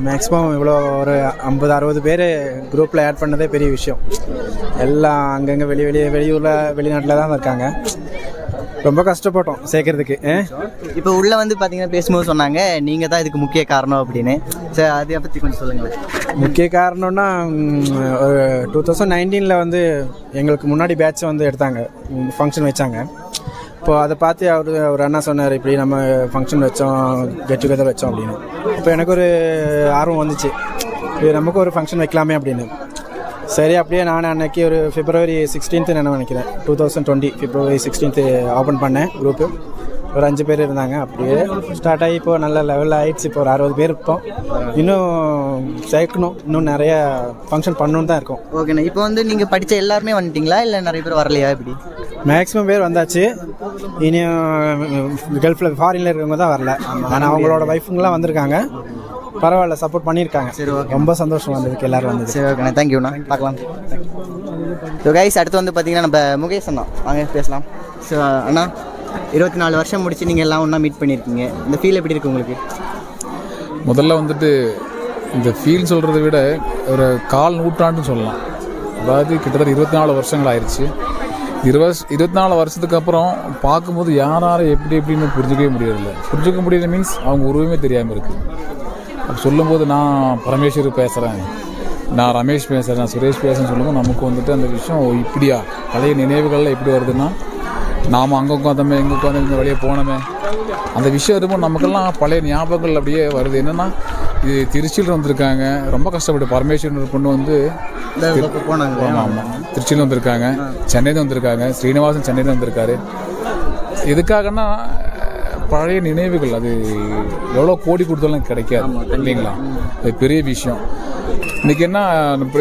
மேக்ஸிமம் இவ்வளோ ஒரு 50-60 பேர் குரூப்பில் ஆட் பண்ணதே பெரிய விஷயம். எல்லாம் அங்கங்கே வெளியூரில் வெளிநாட்டில் தான் இருக்காங்க. ரொம்ப கஷ்டப்பட்டோம் சேர்க்கறதுக்கு. இப்போ உள்ளே வந்து பார்த்தீங்கன்னா பேசும்போது சொன்னாங்க நீங்கள் தான் இதுக்கு முக்கிய காரணம் அப்படின்னு. சரி, அதை பற்றி கொஞ்சம் சொல்லுங்களேன். முக்கிய காரணம்னா ஒரு 2019 வந்து எங்களுக்கு முன்னாடி பேட்ச் வந்து எடுத்தாங்க, ஃபங்க்ஷன் வச்சாங்க. இப்போ அதை பார்த்து அவர் அண்ணா சொன்னார், இப்படி நம்ம ஃபங்க்ஷன் வச்சோம், கெட் டுகெதர் வச்சோம் அப்படின்னு. இப்போ எனக்கு ஒரு ஆர்வம் வந்துச்சு, இது நமக்கு ஒரு ஃபங்க்ஷன் வைக்கலாமே அப்படின்னு. சரி, அப்படியே நான் அன்னைக்கு ஒரு February 16th நினைக்கிறேன், 2020 February 16th ஓப்பன் பண்ணேன் குரூப்பு. ஒரு 5 பேர் இருந்தாங்க. அப்படியே ஸ்டார்ட் ஆகி இப்போ நல்ல லெவலில் ஆகிடுச்சு. இப்போ ஒரு 60 பேர் இருப்போம். இன்னும் சேர்க்கணும், இன்னும் நிறைய ஃபங்க்ஷன் பண்ணணுன்னு தான் இருக்கும். ஓகேண்ணா. இப்போ வந்து நீங்கள் படித்த எல்லாருமே வந்துட்டிங்களா இல்லை நிறைய பேர் வரலையா? இப்படி மேக்ஸிமம் பேர் வந்தாச்சு. இனியும் கல்ஃபில் ஃபாரினில் இருக்கவங்க தான் வரல. ஆனால் அவங்களோட ஒய்ஃபுங்கெலாம் வந்திருக்காங்க. பரவாயில்ல, சப்போர்ட் பண்ணியிருக்காங்க. சரி, ஓகே, ரொம்ப சந்தோஷம் வந்ததுக்கு எல்லோரும் வந்து. சரி, ஓகேண்ணா, தேங்க்யூண்ணா. பார்க்கலாம். ஸோ கைஸ், அடுத்து வந்து பார்த்தீங்கன்னா நம்ம முகேஷ் அண்ணா வாங்க பேசலாம். ஸோ அண்ணா, 24 வருஷம் முடிச்சு நீங்கள் எல்லாம் ஒன்றா மீட் பண்ணியிருக்கீங்க. இந்த ஃபீல் எப்படி இருக்குது உங்களுக்கு? முதல்ல வந்துட்டு இந்த ஃபீல் சொல்கிறத விட ஒரு 1/4 நூற்றாண்டுன்னு சொல்லலாம். அதாவது கிட்டத்தட்ட 24 வருஷங்கள் ஆயிடுச்சு. 24 வருஷத்துக்கு அப்புறம் பார்க்கும்போது யாரும் எப்படின்னு புரிஞ்சிக்கவே முடியறதில்ல. புரிஞ்சிக்க முடியல மீன்ஸ் அவங்க உருவமே தெரியாமல் இருக்குது. அப்போ சொல்லும்போது நான் பரமேஸ்வர் பேசுகிறேன், நான் ரமேஷ் பேசுகிறேன், நான் சுரேஷ் பேசுகிறேன்னு சொல்லும்போது நமக்கு வந்துட்டு அந்த விஷயம் இப்படியா பழைய நினைவுகள்லாம் எப்படி வருதுன்னா, நாம் அங்கே உட்காந்தோமே, எங்கே உட்காந்து இந்த வழியே போனோமே, அந்த விஷயம் இருக்கும்போது நமக்கெல்லாம் பழைய ஞாபகங்கள் அப்படியே வருது. என்னென்னா, இது திருச்சியில் வந்திருக்காங்க, ரொம்ப கஷ்டப்பட்டு பரமேஸ்வரன் பொண்ணு வந்து போனாங்க. ஆமாம், திருச்சியில் வந்திருக்காங்க, சென்னையில் வந்திருக்காங்க, ஸ்ரீனிவாசன் சென்னையில் வந்திருக்காரு. எதுக்காகன்னா பழைய நினைவுகள். அது எவ்வளோ கோடி கொடுத்தாலும் கிடைக்காது இல்லைங்களா? அது பெரிய விஷயம். இன்றைக்கி என்ன,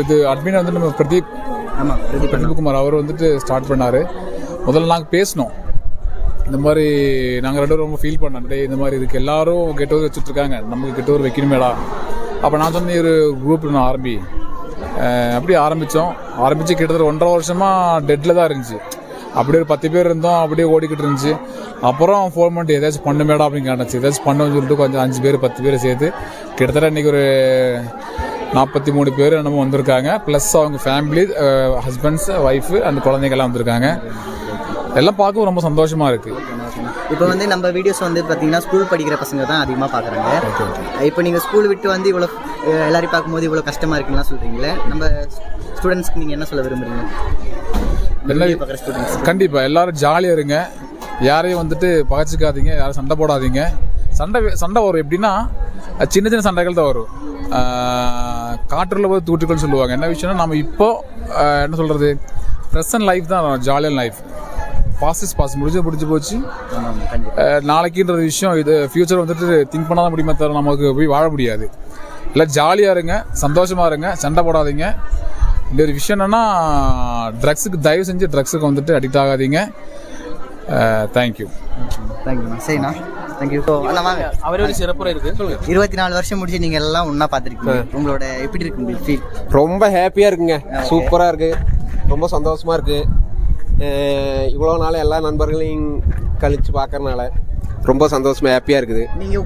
இது அட்மின் வந்து நம்ம பிரதீப்குமார் அவர் வந்துட்டு ஸ்டார்ட் பண்ணார். முதல்ல நாங்கள் பேசினோம், இந்த மாதிரி நாங்கள் 2 பேரும் ரொம்ப ஃபீல் பண்ணோம். இந்த மாதிரி இதுக்கு எல்லாரும் கெட் ஓவர் வச்சுட்ருக்காங்க, நமக்கு கெட் ஓவர் வைக்கணுமேடா அப்போ நான் சொன்ன ஒரு குரூப் நான் அப்படி ஆரம்பித்து கிட்டத்தட்ட 1.5 வருஷமாக டெட்டில் தான் இருந்துச்சு. அப்படியே ஒரு 10 பேர் இருந்தோம், அப்படியே ஓடிக்கிட்டு இருந்துச்சு. அப்புறம் ஃபோன் பண்ணிட்டு ஏதாச்சும் பண்ண மேடம் அப்படின்னு காட்டுச்சு. ஏதாச்சும் பண்ணுன்னு சொல்லிட்டு கொஞ்சம் 5 பேர் 10 பேர் சேர்த்து கிட்டத்தட்ட இன்றைக்கி ஒரு 43 பேர் என்னமோ வந்திருக்காங்க. ப்ளஸ் அவங்க ஃபேமிலி, ஹஸ்பண்ட்ஸ், ஒய்ஃபு அந்த குழந்தைங்கள்லாம் வந்திருக்காங்க. எல்லாம் பார்க்க ரொம்ப சந்தோஷமாக இருக்குது. இப்போ வந்து நம்ம வீடியோஸ் வந்து பார்த்தீங்கன்னா ஸ்கூல் படிக்கிற பசங்க தான் அதிகமாக பார்க்குறாங்க. இப்போ நீங்கள் ஸ்கூல் விட்டு வந்து இவ்வளோ எல்லாரையும் பார்க்கும்போது இவ்வளோ கஷ்டமாக இருக்குன்னா சொல்கிறீங்களே, நம்ம ஸ்டூடெண்ட்ஸ்க்கு நீங்கள் என்ன சொல்ல விரும்புகிறீங்க? கண்டிப்பாக எல்லாரும் ஜாலியாக இருங்க, யாரையும் வந்துட்டு பகச்சிக்காதீங்க, யாரும் சண்டை போடாதீங்க. சண்டை வரும் எப்படின்னா சின்ன சின்ன சண்டைகள் தான் வரும். காற்றுல போய் தூட்டுக்கள்னு சொல்லுவாங்க. என்ன விஷயம்னா நம்ம இப்போ என்ன சொல்கிறது, ப்ரெசன்ட் லைஃப் தான் ஜாலியான லைஃப். பாஸ் முடிஞ்சு போச்சு. நாளைக்குன்ற விஷயம் இது ஃபியூச்சர் வந்துட்டு திங்க் பண்ணாதான் முடியுமே தவிர நமக்கு போய் வாழ முடியாது. எல்லாம் ஜாலியாக இருங்க, சந்தோஷமாக இருங்க, சண்டை போடாதீங்க. இந்த ஒரு விஷயம் என்னென்னா தயவு செஞ்சு ட்ரக்ஸுக்கு வந்துட்டு அடிக்ட் ஆகாதீங்க. தேங்க்யூ. சரிண்ணா, தேங்க்யூ. அண்ணா வாங்க. அவர் ஒரு சிறப்புரை இருக்குது. 24 வருஷம் முடிச்சு நீங்கள் எல்லாம் ஒன்றா பார்த்துருக்கீங்க. உங்களோட எப்படி இருக்கு உங்களுக்கு ஃபீல்? ரொம்ப ஹாப்பியாக இருக்குங்க, சூப்பராக இருக்குது, ரொம்ப சந்தோஷமாக இருக்குது. இவ்வளோ நாள் எல்லா நண்பர்களையும் கழித்து பார்க்கறனால ரொம்ப சந்தோஷமாக ஹாப்பியாக இருக்குது. நீங்கள்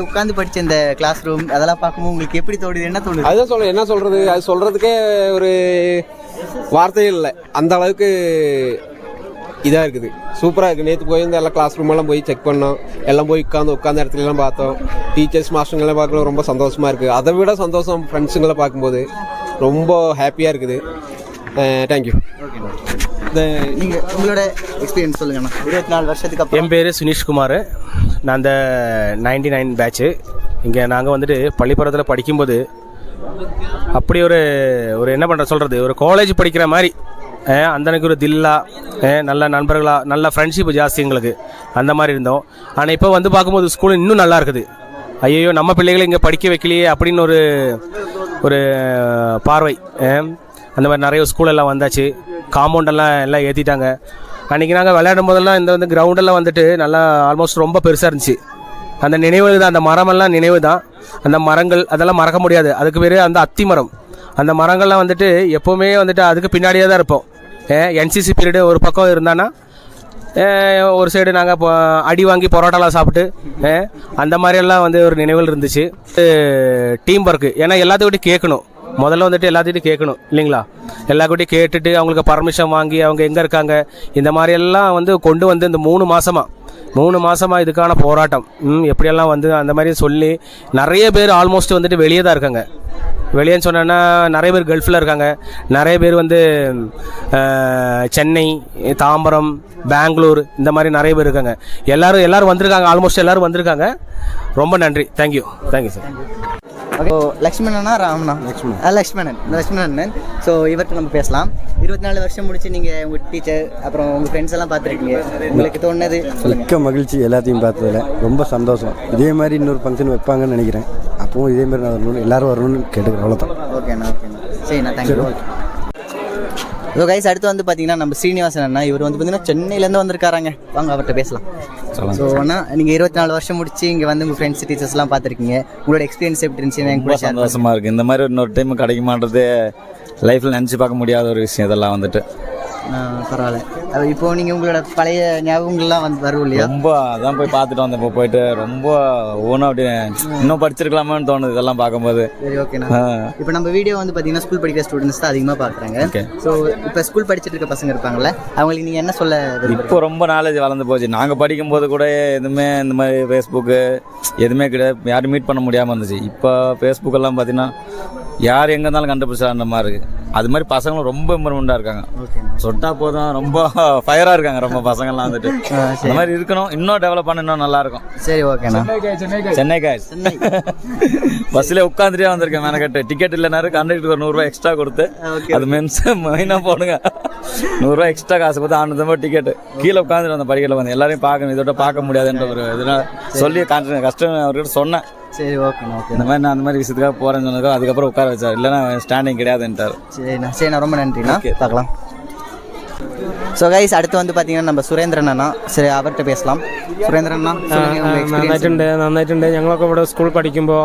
உட்காந்து படித்த இந்த கிளாஸ் ரூம் அதெல்லாம் பார்க்கும்போது உங்களுக்கு எப்படி தோணுது, என்ன தோணுது? அதுதான் என்ன சொல்கிறது, அது சொல்கிறதுக்கே ஒரு வார்த்தையே இல்லை, அந்த அளவுக்கு இதாக இருக்குது, சூப்பராக இருக்குது. நேற்று போயிருந்த எல்லா கிளாஸ் ரூமெல்லாம் போய் செக் பண்ணோம், எல்லாம் போய் உட்காந்த இடத்துலலாம் பார்த்தோம். டீச்சர்ஸ் மாஸ்டருங்கெல்லாம் பார்க்கணும், ரொம்ப சந்தோஷமாக இருக்குது. அதை விட சந்தோஷம் ஃப்ரெண்ட்ஸுங்களை பார்க்கும்போது ரொம்ப ஹாப்பியாக இருக்குது. தேங்க்யூ. நீங்கள் உங்களோட எக்ஸ்பீரியன்ஸ் சொல்லுங்கண்ணா. 24 வருஷத்துக்கு அப்புறம். என் பேர் சுனிஷ்குமார், நான் அந்த 99 பேட்ச்சு. இங்கே நாங்கள் வந்துட்டு பள்ளிப்படத்தில் படிக்கும்போது அப்படி ஒரு என்ன பண்ணுற சொல்கிறது, ஒரு காலேஜ் படிக்கிற மாதிரி அந்தனைக்கு ஒரு தில்லா, நல்ல நண்பர்களாக, நல்ல ஃப்ரெண்ட்ஷிப் ஜாஸ்தி எங்களுக்கு, அந்த மாதிரி இருந்தோம். ஆனால் இப்போ வந்து பார்க்கும்போது ஸ்கூல் இன்னும் நல்லா இருக்குது. ஐயோ நம்ம பிள்ளைகளை இங்கே படிக்க வைக்கலையே அப்படின்னு ஒரு பார்வை. அந்த மாதிரி நிறைய ஸ்கூலெல்லாம் வந்தாச்சு, காம்பவுண்டெல்லாம் ஏற்றிட்டாங்க. அன்றைக்கி நாங்கள் விளையாடும் போதெல்லாம் இந்த கிரவுண்டெல்லாம் வந்துட்டு நல்லா ஆல்மோஸ்ட் ரொம்ப பெருசாக இருந்துச்சு. அந்த நினைவு தான், அந்த மரமெல்லாம் நினைவு தான். அந்த மரங்கள் அதெல்லாம் மறக்க முடியாது. அதுக்கு பேர் அந்த அத்தி மரம். அந்த மரங்கள்லாம் வந்துட்டு எப்போவுமே வந்துட்டு அதுக்கு பின்னாடியே தான் இருப்போம். என்சிசி பீரியடு ஒரு பக்கம் இருந்தான்னா ஒரு சைடு நாங்கள் இப்போ அடி வாங்கி பரோட்டாலாம் சாப்பிட்டு அந்த மாதிரியெல்லாம் வந்து ஒரு நினைவுகள் இருந்துச்சு. டீம் ஒர்க்கு, ஏன்னா எல்லாத்துக்கிட்டையும் கேட்கணும், முதல்ல வந்துட்டு எல்லாத்துக்கிட்டையும் கேட்கணும் இல்லைங்களா. எல்லாருக்கிட்டையும் கேட்டுட்டு அவங்களுக்கு பர்மிஷன் வாங்கி அவங்க எங்கே இருக்காங்க இந்த மாதிரியெல்லாம் வந்து கொண்டு வந்து இந்த 3 மாதமாக இதுக்கான போராட்டம் எப்படியெல்லாம் வந்து அந்த மாதிரி சொல்லி நிறைய பேர் ஆல்மோஸ்ட் வந்துட்டு வெளியே தான் இருக்காங்க. வெளியேன்னு சொன்னேன்னா நிறைய பேர் கல்ஃபில் இருக்காங்க, நிறைய பேர் வந்து சென்னை, தாம்பரம், பெங்களூர் இந்த மாதிரி நிறைய பேர் இருக்காங்க. எல்லாரும் வந்திருக்காங்க, ஆல்மோஸ்ட் எல்லாரும் வந்திருக்காங்க. ரொம்ப நன்றி. Thank you sir. ஓகே, லக்ஷ்மணனா ராமனா? லக்ஷ்மணன். ஸோ இவர்கிட்ட நம்ம பேசலாம். 24 வருஷம் முடிச்சு நீங்கள் உங்கள் டீச்சர் அப்புறம் உங்கள் ஃப்ரெண்ட்ஸ் எல்லாம் பார்த்துருக்கீங்க, உங்களுக்கு தோணுது? மிக்க மகிழ்ச்சி, எல்லாத்தையும் பார்த்ததில் ரொம்ப சந்தோஷம். இதே மாதிரி இன்னொரு ஃபங்க்ஷன் வைப்பாங்கன்னு நினைக்கிறேன். அப்பவும் இதே மாதிரி நான் வரணும்னு எல்லாரும் வரணும்னு கேட்டுக்கிறேன், அவ்வளோதான். ஓகேண்ணா. சரிண்ணா, தேங்க்யூ. ஸோ கைஸ், அடுத்து வந்து பார்த்தீங்கன்னா நம்ம ஸ்ரீனிவாசன் அண்ணா. இவர் வந்து பார்த்தீங்கன்னா சென்னையிலேருந்து வந்திருக்காராங்க. வாங்க அவர்கிட்ட பேசலாம். ஸோ அண்ணா, நீங்கள் 24 வருஷம் முடிச்சு இங்கே வந்து உங்கள் ஃப்ரெண்ட்ஸ் டீச்சர்ஸ்லாம் பார்த்துருக்கீங்க, உங்களோட எக்ஸ்பீரியன்ஸ் எப்படி இருந்துச்சு? ரொம்ப சந்தோஷமாக இருக்குது. இந்த மாதிரி இன்னொரு டைம் கிடைக்க மாட்டேது, லைஃப்பில் நினச்சி பார்க்க முடியாத ஒரு விஷயம் இதெல்லாம் வந்துட்டு. பரவாயில்ல. இப்போ நீங்கள் உங்களோட பழைய ஞாபகங்கள்லாம் வந்து வரும் இல்லையா? ரொம்ப அதான் போய் பார்த்துட்டு வந்தேன். இப்போ போயிட்டு ரொம்ப ஒவ்வொன்றும் அப்படியே இன்னும் படிச்சிருக்கலாமான்னு தோணுது இதெல்லாம் பார்க்கும்போது. சரி, ஓகேண்ணா. இப்போ நம்ம வீடியோ வந்து பார்த்தீங்கன்னா ஸ்கூல் படிக்கிற ஸ்டூடெண்ட்ஸ் தான் அதிகமாக பார்க்குறாங்க. ஸோ இப்போ ஸ்கூல் படிச்சுட்டு இருக்க பசங்க இருப்பாங்கல்ல, அவங்களுக்கு நீங்கள் என்ன சொல்ல? இப்போ ரொம்ப நாலேஜ் வளர்ந்து போச்சு. நாங்கள் படிக்கும்போது கூட எதுவுமே இந்த மாதிரி ஃபேஸ்புக்கு எதுவுமே கிடையாது, யாரும் மீட் பண்ண முடியாமல் இருந்துச்சு. இப்போ ஃபேஸ்புக்கெல்லாம் பார்த்தீங்கன்னா யார் எங்கே இருந்தாலும் கண்டுபிடிச்சான்ற மாதிரி இருக்குது. அது மாதிரி பசங்களும் ரொம்ப இம்ப்ரூவ்மெண்ட்டாக இருக்காங்க. சொட்டா போதும் ரொம்ப ஃபயராக இருக்காங்க ரொம்ப பசங்கள்லாம் வந்துட்டு. அந்த மாதிரி இருக்கணும், இன்னும் டெவலப் பண்ண இன்னும் நல்லா இருக்கும். சரி, ஓகேண்ணா. சென்னை காய்ஸ் பஸ்ஸில் உட்காந்துட்டே வந்திருக்கேன். மெனக்கட்டு டிக்கெட் இல்லைனாரு கண்டக்டருக்கு ஒரு 100 ரூபா எக்ஸ்ட்ரா கொடுத்து, அது மெயினாக போடுங்க, 100 ரூபா எக்ஸ்ட்ரா காசு கொடுத்து 600 டிக்கெட்டு கீழே உட்காந்துட்டு வந்த படிக்கல வந்து எல்லாரையும் பார்க்கணும், இதோட பார்க்க முடியாதுன்ற ஒரு இதனால் சொல்லி கஷ்டம் அவர்கிட்ட சொன்னேன். சரி, ஓகேண்ணா. இந்த மாதிரி நான் அந்த மாதிரி விஷயத்துக்காக போகிறேன்னு சொன்னதுக்கோ அதுக்கப்புறம் உட்கார வச்சார், இல்லைன்னா ஸ்டாண்டிங் கிடையாதுன்ட்டார். சரிண்ணா. ரொம்ப நன்றிண்ணா. பார்க்கலாம். ஸோ கைஸ் அடுத்து வந்து பார்த்தீங்கன்னா நம்ம സുരേന്ദ്രൻ അണ്ണ സരി അവരുടെ പേസലാം സുരേന്ദ്രൻ അണ്ണ നന്നായിട്ടുണ്ട് ഞങ്ങളൊക്കെ ഇവിടെ സ്കൂൾ പഠിക്കുമ്പോൾ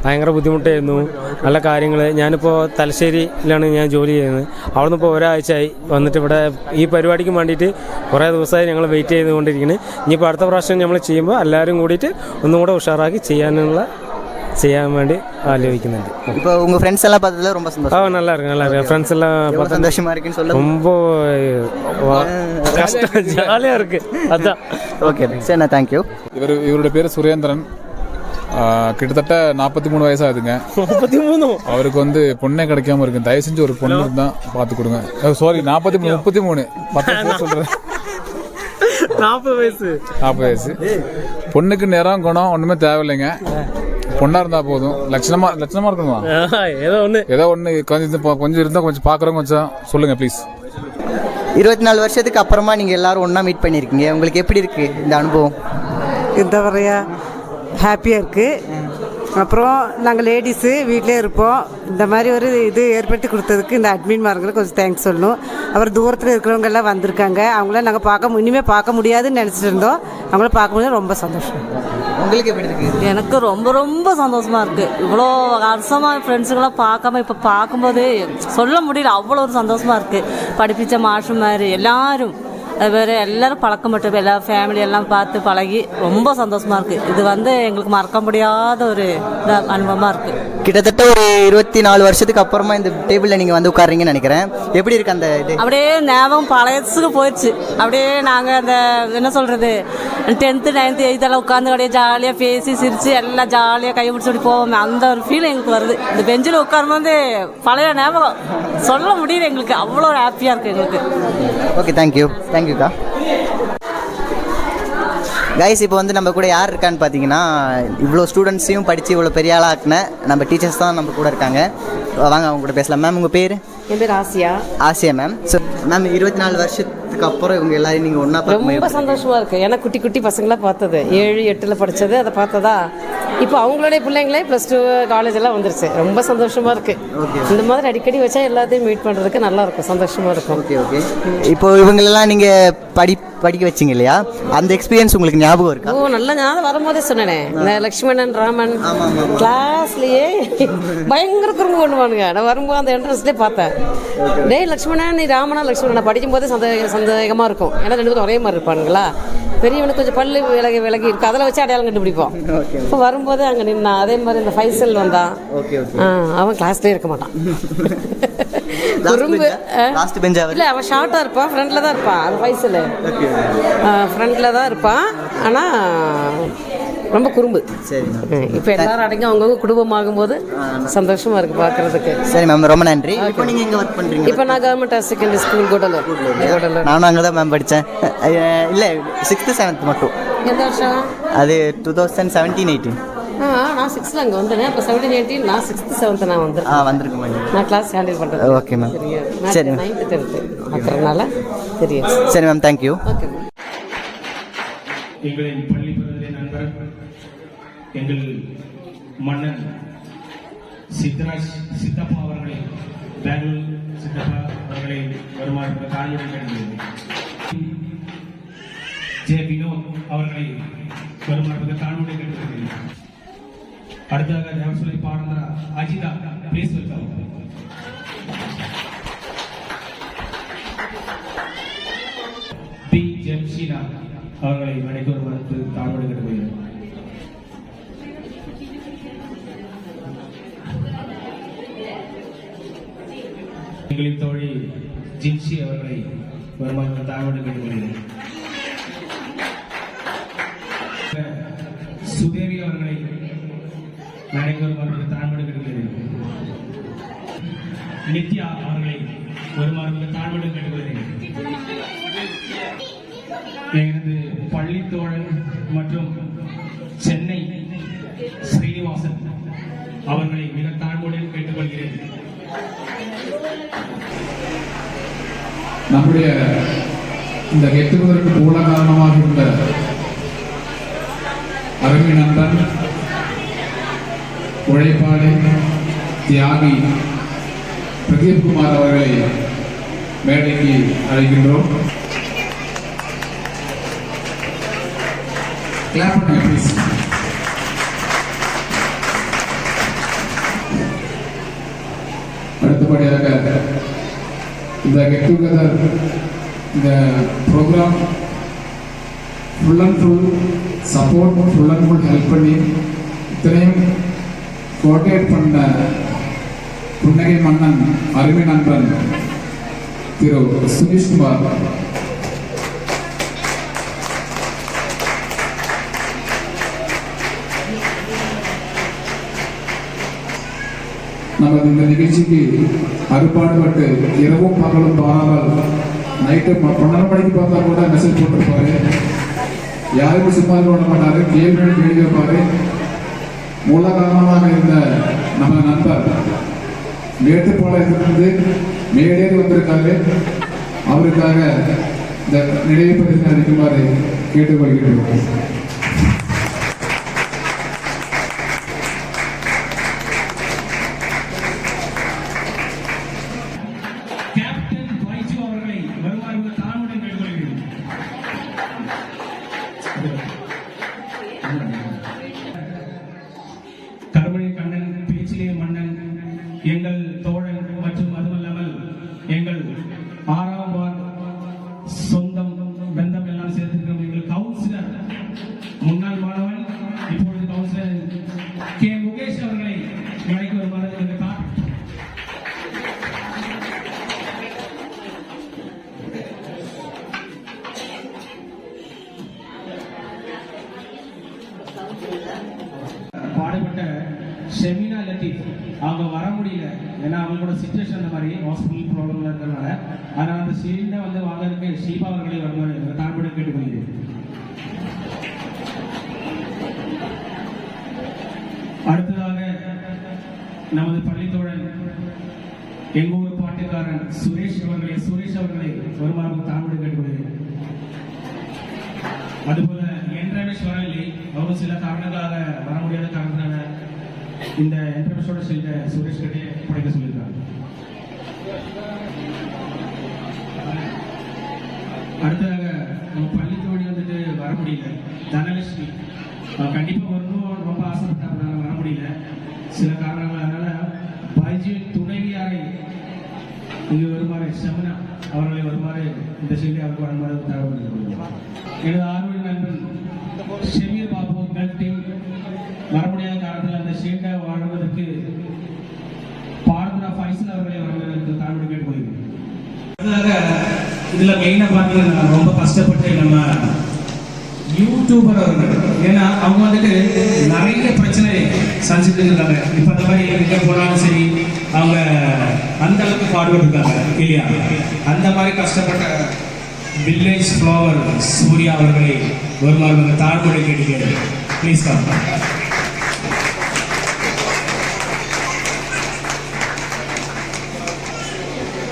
ഭയങ്കര ബുദ്ധിമുട്ടായിരുന്നു നല്ല കാര്യങ്ങൾ ഞാനിപ്പോൾ തലശ്ശേരിയിലാണ് ഞാൻ ജോലി ചെയ്യുന്നത് അവിടുന്ന് ഇപ്പോൾ ഒരാഴ്ചയായി വന്നിട്ട് ഇവിടെ ഈ പരിപാടിക്ക് വേണ്ടിയിട്ട് കുറേ ദിവസമായി ഞങ്ങൾ വെയിറ്റ് ചെയ്തുകൊണ്ടിരിക്കുന്നത് ഇനിയിപ്പോൾ അടുത്ത പ്രാവശ്യം നമ്മൾ ചെയ്യുമ്പോൾ എല്ലാവരും കൂടിയിട്ട് ഒന്നും കൂടെ ഉഷാറാക്കി ചെയ്യാൻ വേണ്ടി ആലോചിക്കുന്നുണ്ട്. இப்போ உங்க ஃப்ரெண்ட்ஸ் எல்லாம் பார்த்ததுல ரொம்ப சந்தோஷம். நல்லா இருக்கு ஃப்ரெண்ட்ஸ் எல்லாம் பார்த்து சந்தோஷமா இருக்குன்னு சொல்லுங்க. ரொம்ப கஷ்டம் ஜாலியாக இருக்கு அதான். ஓகே சரி தேங்க் யூ. இவருடைய பேர் சுரேந்திரன். கிட்டத்தட்ட 43 வயசாகுதுங்க. 33 அவருக்கு வந்து பொண்ணே கிடைக்காம இருக்கு. தயவு செஞ்சு ஒரு பொண்ணு தான் பார்த்து கொடுங்க. சாரி 33 சொல்றேன். 40 வயசு. பொண்ணுக்கு நேரம் குணம் ஒண்ணுமே தேவையில்லைங்க. பொண்ணா இருந்தா போதும். லட்சணமா இருக்கணுமா? ஏதோ ஒன்று கொஞ்சம் இருந்தால் கொஞ்சம் பார்க்குறோம் கொஞ்சம் சொல்லுங்க ப்ளீஸ். 24 வருஷத்துக்கு அப்புறமா நீங்கள் எல்லாரும் ஒன்றா மீட் பண்ணியிருக்கீங்க. உங்களுக்கு எப்படி இருக்கு இந்த அனுபவம்? இந்த வரையா ஹாப்பியாக இருக்குது. அப்புறம் நாங்கள் லேடிஸு வீட்டிலே இருப்போம். இந்த மாதிரி ஒரு இது ஏற்படுத்தி கொடுத்ததுக்கு இந்த அட்மின்மார்களுக்கு கொஞ்சம் தேங்க்ஸ் சொல்லணும். அப்புறம் தூரத்தில் இருக்கிறவங்க எல்லாம் வந்திருக்காங்க. அவங்கள நாங்கள் இனிமேல் பார்க்க முடியாதுன்னு நினச்சிட்டு இருந்தோம். அவங்கள பார்க்க முடியாது. ரொம்ப சந்தோஷம். உங்களுக்கு எப்படி இருக்கு? எனக்கு ரொம்ப ரொம்ப சந்தோஷமாக இருக்குது. இவ்வளோ வருஷமாக ஃப்ரெண்ட்ஸுங்களாம் பார்க்காம இப்போ பார்க்கும்போது சொல்ல முடியல. அவ்வளோ ஒரு சந்தோஷமாக இருக்குது. படிப்பிச்ச மாஷு மாதிரி எல்லாரும் அது வேறு எல்லோரும் பழக்கப்பட்டு எல்லா ஃபேமிலி எல்லாம் பார்த்து பழகி ரொம்ப சந்தோஷமாக இருக்குது. இது வந்து எங்களுக்கு மறக்க முடியாத ஒரு அனுபவமாக இருக்குது. கிட்டத்தட்ட ஒரு 24 வருஷத்துக்கு அப்புறமா இந்த டேபிளில் நீங்கள் வந்து உட்காருங்கன்னு நினைக்கிறேன். எப்படி இருக்கு அந்த இது? அப்படியே ஞாபகம் பழையசுக்கு போயிடுச்சு. அப்படியே நாங்கள் அந்த என்ன சொல்கிறது 10th 9th 8th எல்லாம் உட்காந்து அப்படியே ஜாலியாக பேசி சிரித்து எல்லாம் ஜாலியாக கை பிடிச்சி போவோம். அந்த ஒரு ஃபீல் எங்களுக்கு வருது. இந்த பெஞ்சில் உட்காரும்போது பழைய ஞாபகம் சொல்ல முடியல எங்களுக்கு. அவ்வளோ ஹாப்பியாக இருக்குது எங்களுக்கு. Okay thank you தேங்க்யூக்கா. கைஸ் இப்போ வந்து நம்ம கூட யார் இருக்கான்னு பார்த்தீங்கன்னா இவ்வளோ ஸ்டூடெண்ட்ஸையும் படித்து இவ்வளோ பெரிய ஆளாக்குன நம்ம டீச்சர்ஸ் தான் நம்ம கூட இருக்காங்க. வாங்க அவங்க கூட பேசலாம். மேம் உங்கள் பேர்? என் பேர் ஆசியா மேம். ஸோ மேம் 24 வருஷத்துக்கு அப்புறம் இவங்க எல்லாரும் நீங்கள் ஒன்றா ரொம்ப சந்தோஷமாக இருக்குது. ஏன்னா குட்டி குட்டி பசங்களாம் பார்த்தது 7 8 படித்தது அதை பார்த்ததா இப்போ அவங்களுடைய பிள்ளைங்களே +2 காலேஜ் எல்லாம் வந்துருச்சு. ரொம்ப சந்தோஷமாக இருக்குது. இந்த மாதிரி அடிக்கடி வச்சா எல்லாத்தையும் மீட் பண்ணுறதுக்கு நல்லாயிருக்கும். சந்தோஷமாக இருக்கும். ஓகே இப்போ இவங்களெல்லாம் நீங்கள் படிக்க வச்சிங்க இல்லையா? அந்த எக்ஸ்பீரியன்ஸ் உங்களுக்கு ஞாபகம் இருக்கா? நல்ல ஞாபகம் வரும்போதே சொன்னேனே. இந்த லக்ஷ்மணன் ராமன் கிளாஸ்லேயே பயங்கர குறும்பு பண்ணுவானுங்க. நான் வரும்போது அந்த என்ட்ரன்ஸ்லேயே பார்த்தேன். டேய் லக்ஷ்மணன் நீ ராமனா லக்ஷ்மணன் படிக்கும்போதே சந்தேகமாக இருக்கும். ஏன்னா 2 பேரும் ஒரே மாதிரி இருப்பானுங்களா. பெரியவனுக்கு கொஞ்சம் பல்லு விலகி இருக்கு. அதில் வச்சு அடையாளம் கண்டுபிடிப்போம். இப்போ வரும்போது அங்கே நின்னா அதே மாதிரி இந்த ஃபைசல் வந்தான். அவன் கிளாஸ்லேயே இருக்க மாட்டான். குறும்பு இல்லை. அவன் ஷார்ட்டாக இருப்பான். ஃப்ரண்டில் தான் இருப்பான். அது ஃபைசல் ஃப்ரண்டில் தான் இருப்பான். ஆனால் ரொம்ப குறும்பு. சரி இப்போ எல்லாரும் அடங்கி அவங்கவுங்க குடும்பமாகும் போது சந்தோஷமா இருக்கு பார்க்கறதுக்கு. சரி மேம் ரொம்ப நன்றி. இப்போ நீங்கள் எங்கே ஒர்க் பண்ணுறீங்க? இப்போ நான் government higher secondary school Gudalur. நானும் அங்கே தான் மேம் படித்தேன். இல்லை 6th 7th மட்டும். எந்த வருஷம் அது? 2017 18. நான் 6th அங்கே வந்தேன். அப்போ 17 18 நான் 6th 7th நான் வந்திருக்கேன். நான் கிளாஸ் ஹேண்டில் பண்ணுறேன். Okay ma'am. சரி 9th 10th அப்புறம்னால தெரியும். சரி மேம் தேங்க்யூ. ஓகே. எங்களின் பள்ளி பருவத்திலே நண்பர் எங்கள் மன்னன் சித்தப்பா அவர்களை பெங்களூர் சித்தப்பா அவர்களை வருமாறு காலையுடன் கேட்கிறது. வினோத் அவர்களை வருமாறு தாழ்வுடன் கேட்கிறது. அடுத்ததாக தேவசுலை பாரந்தரா அஜிதா பேஸ் வைத்தார். பி ஜெம்ஷீனா அவர்களை மணிக்கு வருமாறு தாழ்வுடன் கேட்கிறது. எங்களின் தோழி ஜின்சி அவர்களை வருமாறு தாழ்வுடன் கேட்டுக்கொள்கிறேன். சுதேவி அவர்களை நாளைக்கு வருமாறு தாழ்வுடன் கேட்டுக்கொள்கிறேன். நித்யா அவர்களை வருமாறு தாழ்வுடன் கேட்டுக்கொள்கிறேன். எனது பள்ளித்தோழன் மற்றும் சென்னை ஸ்ரீனிவாசன் அவர்களை மிக தாழ்வுடன் கேட்டுக்கொள்கிறேன். நம்முடைய இந்த கெட்டுவதற்கு மூல காரணமாக இருந்த அருமை நண்பன் உழைப்பாளி தியாகி பிரதீப் குமார் அவர்களை மேடைக்கு அழைக்கின்றோம். கிளாப் பண்ணுங்க ப்ளீஸ். அடுத்தபடியாக இந்த கெட் டுகெதர் இந்த programme full and full support, full and full help பண்ணி இத்தனையும் கோஆர்டினேட் பண்ண புன்னகை மன்னன் அருமை நண்பன் திரு சுரேஷ்குமார், நமது இந்த நிகழ்ச்சிக்கு அறுபாடுபட்டு இரவும் பகலும் பாராமல் நைட்டு 12 மணிக்கு பார்த்தா கூட மெசேஜ் போட்டிருப்பாரு. யாருக்கும் சும்மா விட மாட்டாரு, கேள்வி கேள்வி வைப்பாரு. மூல காரணமாக இருந்த நம்ம நண்பர் மேட்டுப்பாளையத்திலிருந்து மேடேறி வந்திருக்காரு. அவருக்காக இந்த நினைவு பரிசு அளிக்குமாறு கேட்டுக்கொள்கிறோம். கேப்டன் வைஜு அவர்களை வருமாறு தாமுடன் கேட்டுக்கொள்கிறேன். கருமணி கண்ணன், பேச்சிலே மன்னன், எங்கள் தோழன் மற்றும் அதுமல்லாமல் எங்கள் 6ஆம் வார்டு சொந்தம் பந்தம் எல்லாம் சேர்த்திருக்கிறோம். எங்கள் கவுன்சிலர், முன்னாள் மாணவன், இப்பொழுது கவுன்சிலர் கே முகேஷ் அவர்களை அழைக்க வருமாறு எங்கள் பாடுபட்ட ஷெமினா லத்தீப் அவங்க வர முடியல. ஏன்னா அவங்களோட சிச்சுவேஷன் அந்த மாதிரி ஹாஸ்பிட்டல் ப்ராப்ளம்ல இருக்கிறதுனால, அதனால அந்த ஷீல்டை வந்து வாங்குறதுக்கு ஷீபா அவர்களை வருமாறு தாழ்பட கேட்டுக்கொள்கிறேன். அடுத்ததாக நமது பள்ளித்தோழன் எங்க ஊர் பாட்டுக்காரன் சுரேஷ் அவர்களை வருமாறு தாழ்பட கேட்டுக்கொள்கிறேன். அதுபோல என் ரமேஷ் வரவில்லை. அவரும் சில காரணங்களாக வர முடியாத காரணத்தினால இந்த என் ரமேஷோட ஷீல்டை சுரேஷ் கிட்டே படைக்க சொல்லியிருக்காங்க. அடுத்ததாக நம்ம பள்ளி தோழி வந்துட்டு வர முடியல, தனலட்சுமி கண்டிப்பா வரணும் ரொம்ப ஆசைப்பட்டாங்க, வர முடியல சில காரணங்கள். அதனால பைஜியின் துணைவியாரை இங்கு வருமாறு ஷெமினா அவர்களை வருமாறு இந்த ஷீல்டை அவருக்கு வருமாறு தகவல். எனது ஆர்வ நண்பன் ஷெமீர் பாபு டீம் வர முடியாத காரணத்தில் அந்த ஷீல்டை வாழ்வதற்கு பாரத்ரா ஃபைசல் அவர்களை வருவதற்கு தாழ்வு கேட்டுக்கொள்கிறேன். இதுல மெயினா பார்த்தீங்கன்னா ரொம்ப கஷ்டப்பட்டு நம்ம யூடியூபர் அவர்கள், ஏன்னா அவங்க வந்துட்டு நிறைய பிரச்சனை சந்திச்சுட்டு இருக்காங்க. இப்ப அந்த மாதிரி எங்க போனாலும் சரி அவங்க அந்த அளவுக்கு பாடுபட்டு இருக்காங்க இல்லையா. அந்த மாதிரி கஷ்டப்பட்ட வில்லேஜ் ஃப்ளவர் சூர்யா அவர்களை வருமாறு தாழ்வுகளை கேட்டுக்கிறேன். Please come.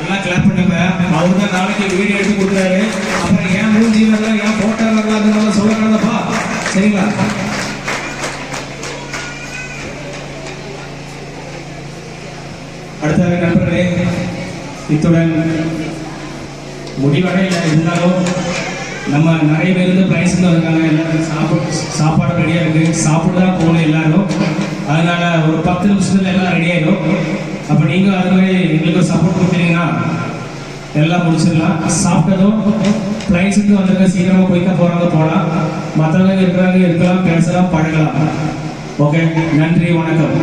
எல்லாம் கிளாப் பண்ணுங்க. அவர் தான் நாளைக்கு வீடியோ எடுத்து கொடுக்குறாரு. அப்புறம் ஏன் மூஞ்சி வரல, ஏன் போட்டோ வரல, அதனால சொல்லக்கூடாதப்பா, சரிங்களா? அடுத்த நண்பர்களே, இத்துடன் முடிவடை இருந்தாலும் நம்ம நிறைய பேர் வந்து பிரைஸ் இருக்காங்க. எல்லாரும் சாப்பாடு ரெடியாக இருக்குது, சாப்பிட்டு தான் போகணும் எல்லாரும். அதனால ஒரு 10 நிமிஷத்துல எல்லாம் ரெடி ஆகிடும். அப்போ நீங்கள் அது மாதிரி எங்களுக்கு சப்போர்ட் கொடுத்தீங்கன்னா எல்லாம் முடிச்சிடலாம். சாப்பிட்டதும் பிரைஸுக்கு வந்துருக்க சீக்கிரமாக போய்க்க போகிறாங்க போகலாம், மற்றவங்க இருக்கிறாங்க இருக்கலாம், பேசலாம், பழகலாம். ஓகே, நன்றி, வணக்கம்.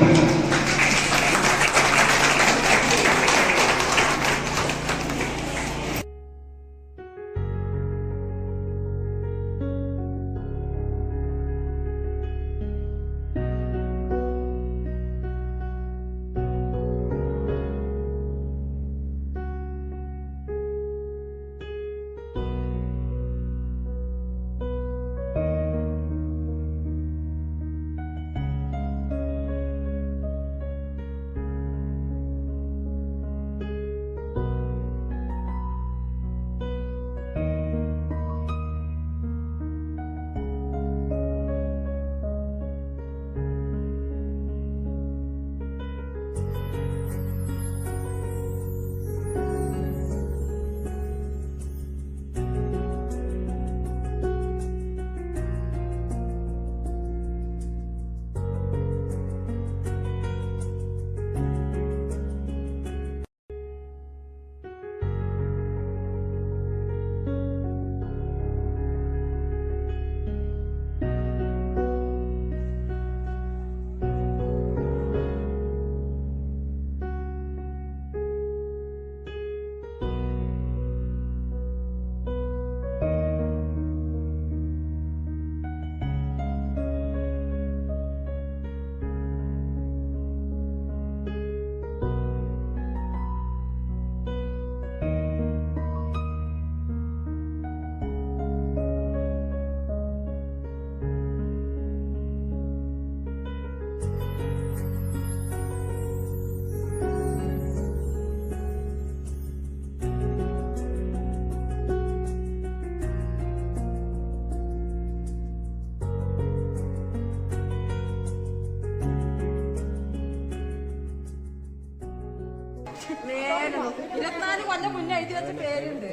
24 കൊല്ലം മുന്നേ എഴുതി വെച്ച പേരുണ്ട്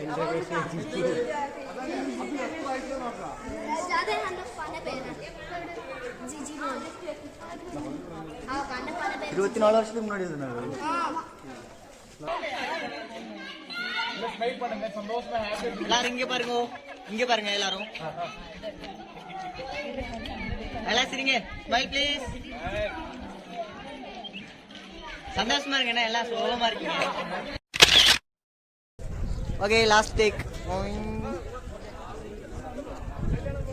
வருஷத்துக்கு முன்னாடி எல்லாரும் இங்க பாருங்க எல்லாரும் எல்லாம் சிரிங்க ஸ்மைல் ப்ளீஸ் சந்தோஷமா இருங்க எல்லாம் சோகமா இருக்கீங்க ஓகே லாஸ்ட் டேக்